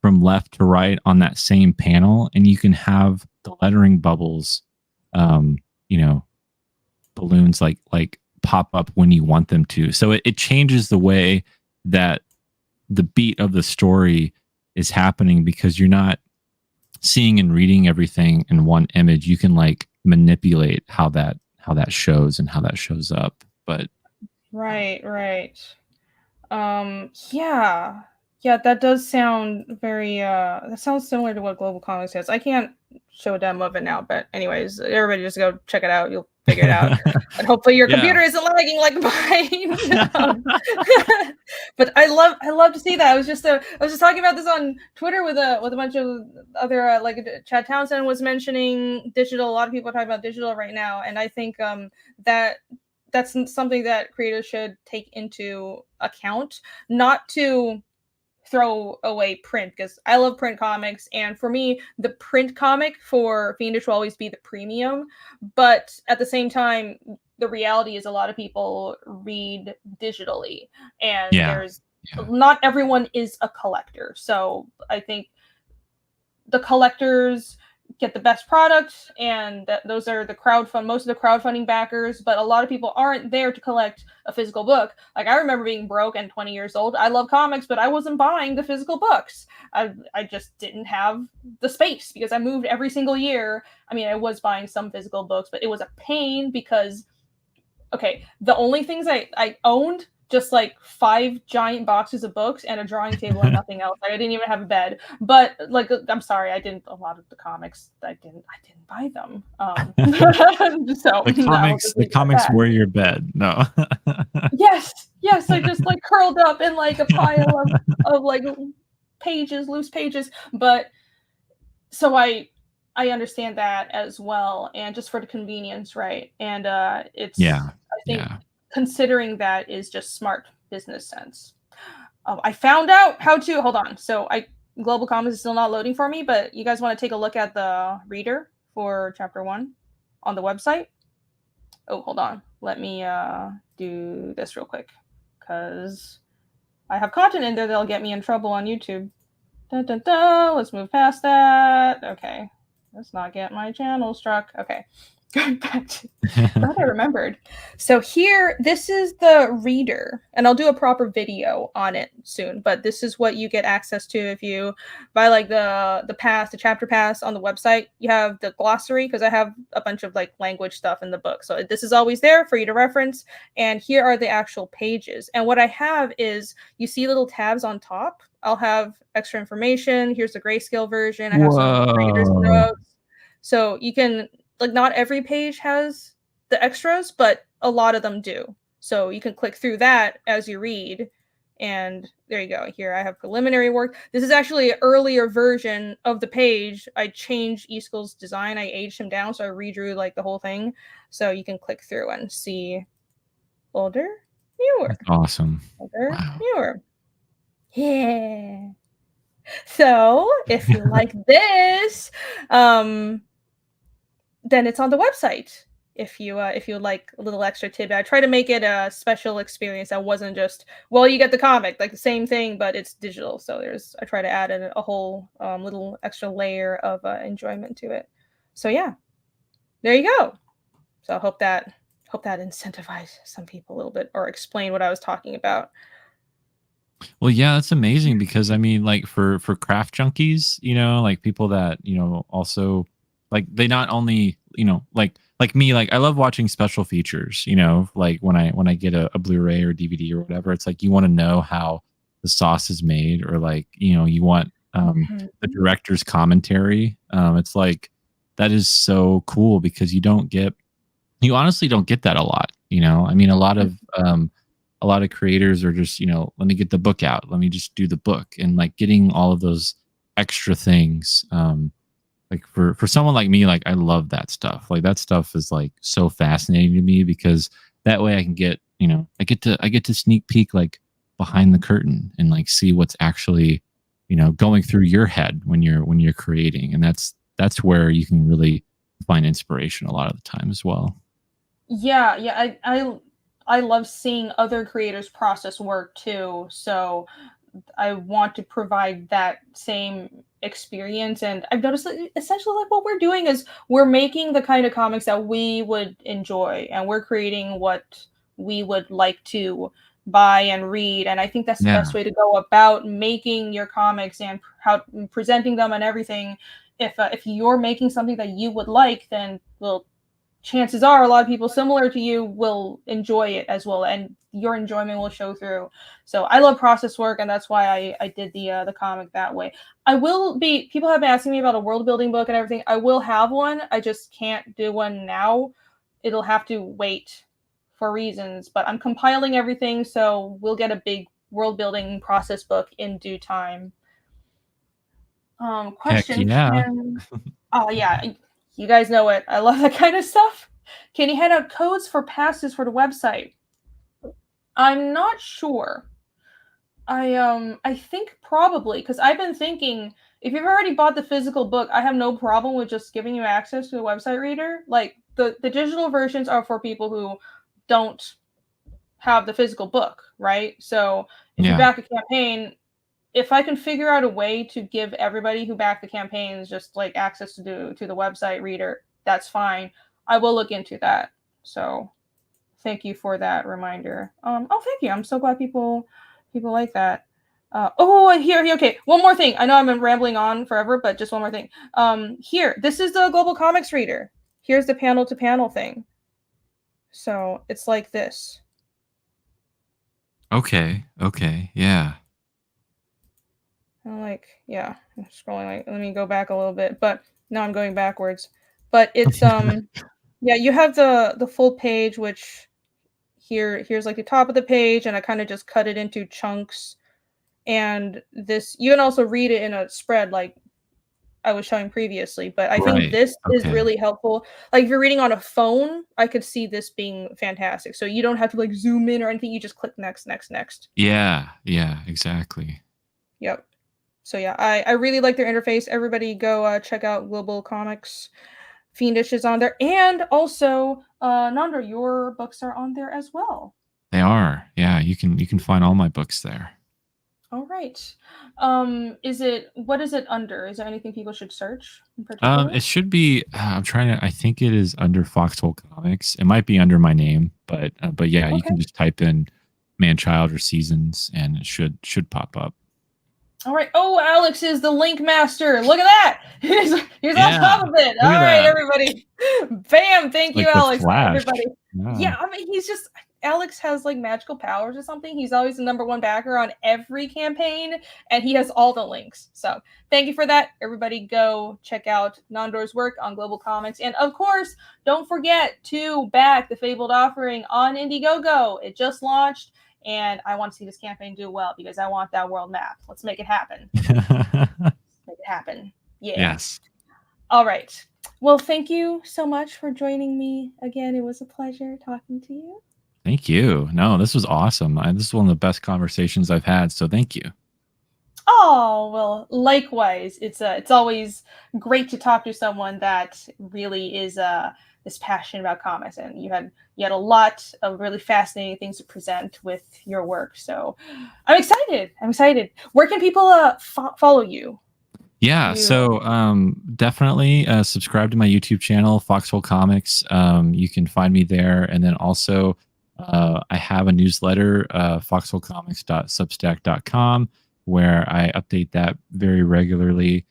from left to right on that same panel, and you can have the lettering bubbles, um, you know, balloons like pop up when you want them to. So it changes the way that the beat of the story is happening because you're not seeing and reading everything in one image. You can like manipulate how that shows and how that shows up. But
Right, right. Yeah. Yeah, that does sound very that sounds similar to what Global Comics has. I can't show a demo of it now, but anyways, everybody just go check it out. You'll figure it out. And hopefully your
yeah.
computer isn't lagging like mine. But I love to see that. I was just talking about this on Twitter with a bunch of other Chad Townsend was mentioning digital. A lot of people are talking about digital right now, and I think that that's something that creators should take into account, not to throw away print because I love print comics, and for me, the print comic for Fiendish will always be the premium. But at the same time, the reality is a lot of people read digitally, and there's not everyone is a collector. So I think the collectors get the best product, and those are most of the crowdfunding backers. But a lot of people aren't there to collect a physical book. Like, I remember being broke and 20 years old. I love comics, but I wasn't buying the physical books. I just didn't have the space because I moved every single year. I mean, I was buying some physical books, but it was a pain because, okay, the only things I owned, just like 5 giant boxes of books and a drawing table and nothing else. Like, I didn't even have a bed. But like, I'm sorry, a lot of the comics, I didn't buy them. So
the comics were your bed. No.
Yes, I just like curled up in like a pile of like loose pages. But so I understand that as well, and just for the convenience, right? And it's I think considering that is just smart business sense. I found out how to hold on. So Global Commons is still not loading for me, but you guys want to take a look at the reader for chapter 1 on the website? Oh, hold on. Let me do this real quick because I have content in there that'll get me in trouble on YouTube. Dun, dun, dun. Let's move past that. Okay. Let's not get my channel struck. Okay. Going back to thought I remembered. So here, this is the reader, and I'll do a proper video on it soon, but this is what you get access to if you buy like the chapter pass on the website. You have the glossary, because I have a bunch of like language stuff in the book. So this is always there for you to reference, and here are the actual pages. And what I have is, you see little tabs on top. I'll have extra information. Here's the grayscale version. I have some reader's notes. So you can, like, not every page has the extras, but a lot of them do. So you can click through that as you read. And there you go. Here I have preliminary work. This is actually an earlier version of the page. I changed Easkel's design. I aged him down, so I redrew like the whole thing. So you can click through and see older, newer.
That's awesome.
Older, newer. Yeah. So if you like this, then it's on the website. If you like a little extra tidbit, I try to make it a special experience that wasn't just, well, you get the comic, like the same thing, but it's digital. So I try to add a whole little extra layer of enjoyment to it. So yeah, there you go. So I hope that incentivized some people a little bit, or explain what I was talking about.
Well, yeah, that's amazing, because I mean, like for craft junkies, like people that, also, like, they not only, like me, like I love watching special features, like when I get a Blu-ray or DVD or whatever, it's like you want to know how the sauce is made, or like, you want the director's commentary. It's like, that is so cool, because you honestly don't get that a lot. I mean, a lot of creators are just, let me get the book out, let me just do the book, and like getting all of those extra things. Like for someone like me, like I love that stuff. Like that stuff is like so fascinating to me, because that way I can get, I get to sneak peek like behind the curtain and like see what's actually, going through your head when you're creating. And that's where you can really find inspiration a lot of the time as well.
Yeah. I love seeing other creators process work too. So I want to provide that same experience. And I've noticed that essentially, like, what we're doing is we're making the kind of comics that we would enjoy, and we're creating what we would like to buy and read. And I think that's the best way to go about making your comics and how presenting them and everything. If you're making something that you would like, then chances are a lot of people similar to you will enjoy it as well, and your enjoyment will show through. So I love process work, and that's why I did the comic that way. People have been asking me about a world building book and everything. I will have one. I just can't do one now. It'll have to wait for reasons, but I'm compiling everything, so we'll get a big world building process book in due time. Question. Oh yeah. You guys know it. I love that kind of stuff. Can you hand out codes for passes for the website? I'm not sure. I think probably, because I've been thinking, if you've already bought the physical book, I have no problem with just giving you access to the website reader. Like the digital versions are for people who don't have the physical book, right? So if you back a campaign, if I can figure out a way to give everybody who backed the campaigns just like access to the website reader, that's fine. I will look into that. So thank you for that reminder. Oh, thank you. I'm so glad people like that. Here. Okay, one more thing. I know I've been rambling on forever, but just one more thing. Here, this is the Global Comics Reader. Here's the panel to panel thing. So it's like this.
Okay. Yeah.
I'm scrolling. Let me go back a little bit, but now I'm going backwards. But it's yeah, you have the full page, which here's like the top of the page, and I kind of just cut it into chunks. And this, you can also read it in a spread like I was showing previously, but I think this is really helpful. Like if you're reading on a phone, I could see this being fantastic. So you don't have to like zoom in or anything. You just click next.
Yeah, exactly.
Yep. So yeah, I really like their interface. Everybody go check out Global Comics. Fiendish is on there. And also, Nandor, your books are on there as well.
They are. Yeah, you can find all my books there.
All right. What is it under? Is there anything people should search in particular?
It should be. I think it is under Foxhole Comics. It might be under my name, but yeah, you can just type in Man-Child or Seasons, and it should pop up.
All right. Oh, Alex is the link master. Look at that. He's on top of it. All right, everybody. Bam. Thank you, Alex. Everybody. Yeah, I mean, Alex has like magical powers or something. He's always the #1 backer on every campaign, and he has all the links. So thank you for that. Everybody go check out Nandor's work on Global Comics. And of course, don't forget to back the Fabled Offering on Indiegogo. It just launched, and I want to see this campaign do well because I want that world map. Let's make it happen. Make it happen. Yeah.
Yes.
All right. Well, thank you so much for joining me again. It was a pleasure talking to you.
Thank you. No, this was awesome. This is one of the best conversations I've had. So thank you.
Oh, well, likewise. It's always great to talk to someone that really is passionate about comics, and you had a lot of really fascinating things to present with your work. So I'm excited. Where can people follow you?
Yeah, so definitely subscribe to my YouTube channel, Foxhole Comics. You can find me there, and then also I have a newsletter, foxholecomics.substack.com, where I update that very regularly.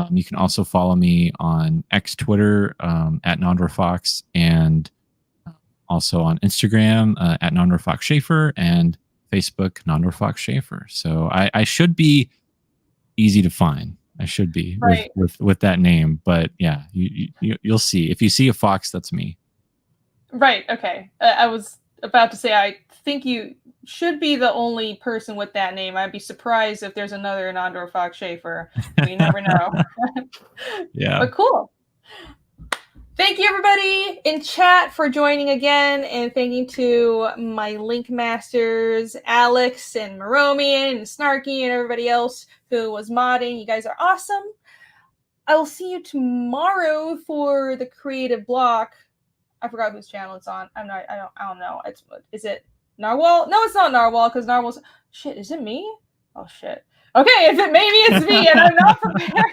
You can also follow me on X Twitter at NandorFox, and also on Instagram at NandorFoxSchaefer, and Facebook NandorFoxSchaefer. So I should be easy to find. I should be with that name, but yeah, you'll see. If you see a fox, that's me. Right. Okay. I was about to say, I think you should be the only person with that name. I'd be surprised if there's another NandorFoxSchaefer. We never know. Yeah. But cool. Thank you, everybody in chat, for joining again, and thank you to my link masters, Alex and Maromian and Snarky and everybody else who was modding. You guys are awesome. I will see you tomorrow for the creative block. I forgot whose channel it's on. I don't know. Is it Narwhal? No, it's not Narwhal, because Narwhal's shit. Is it me? Oh shit. Okay, maybe it's me, and I'm not prepared.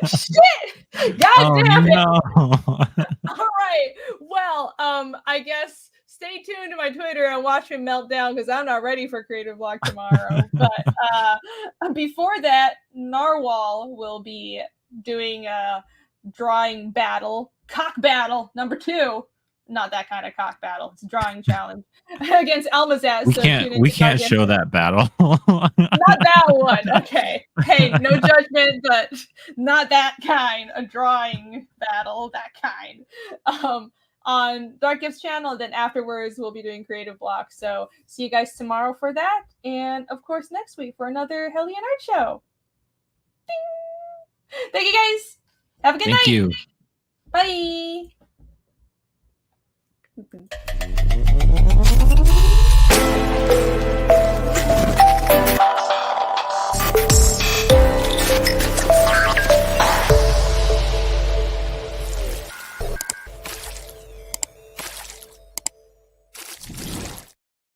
Shit! God damn it! No. All right. Well, I guess stay tuned to my Twitter and watch me melt down, because I'm not ready for creative block tomorrow. But before that, Narwhal will be doing a drawing battle, cock battle #2. Not that kind of cock battle. It's a drawing challenge against Almazaz. We can't show that battle. Not that one. Okay. Hey, no judgment, but not that kind. A drawing battle, that kind. On Dark Gift's channel. Then afterwards, we'll be doing creative block. So see you guys tomorrow for that, and of course next week for another Hellion Art Show. Ding! Thank you guys. Have a good night. Thank you. Bye.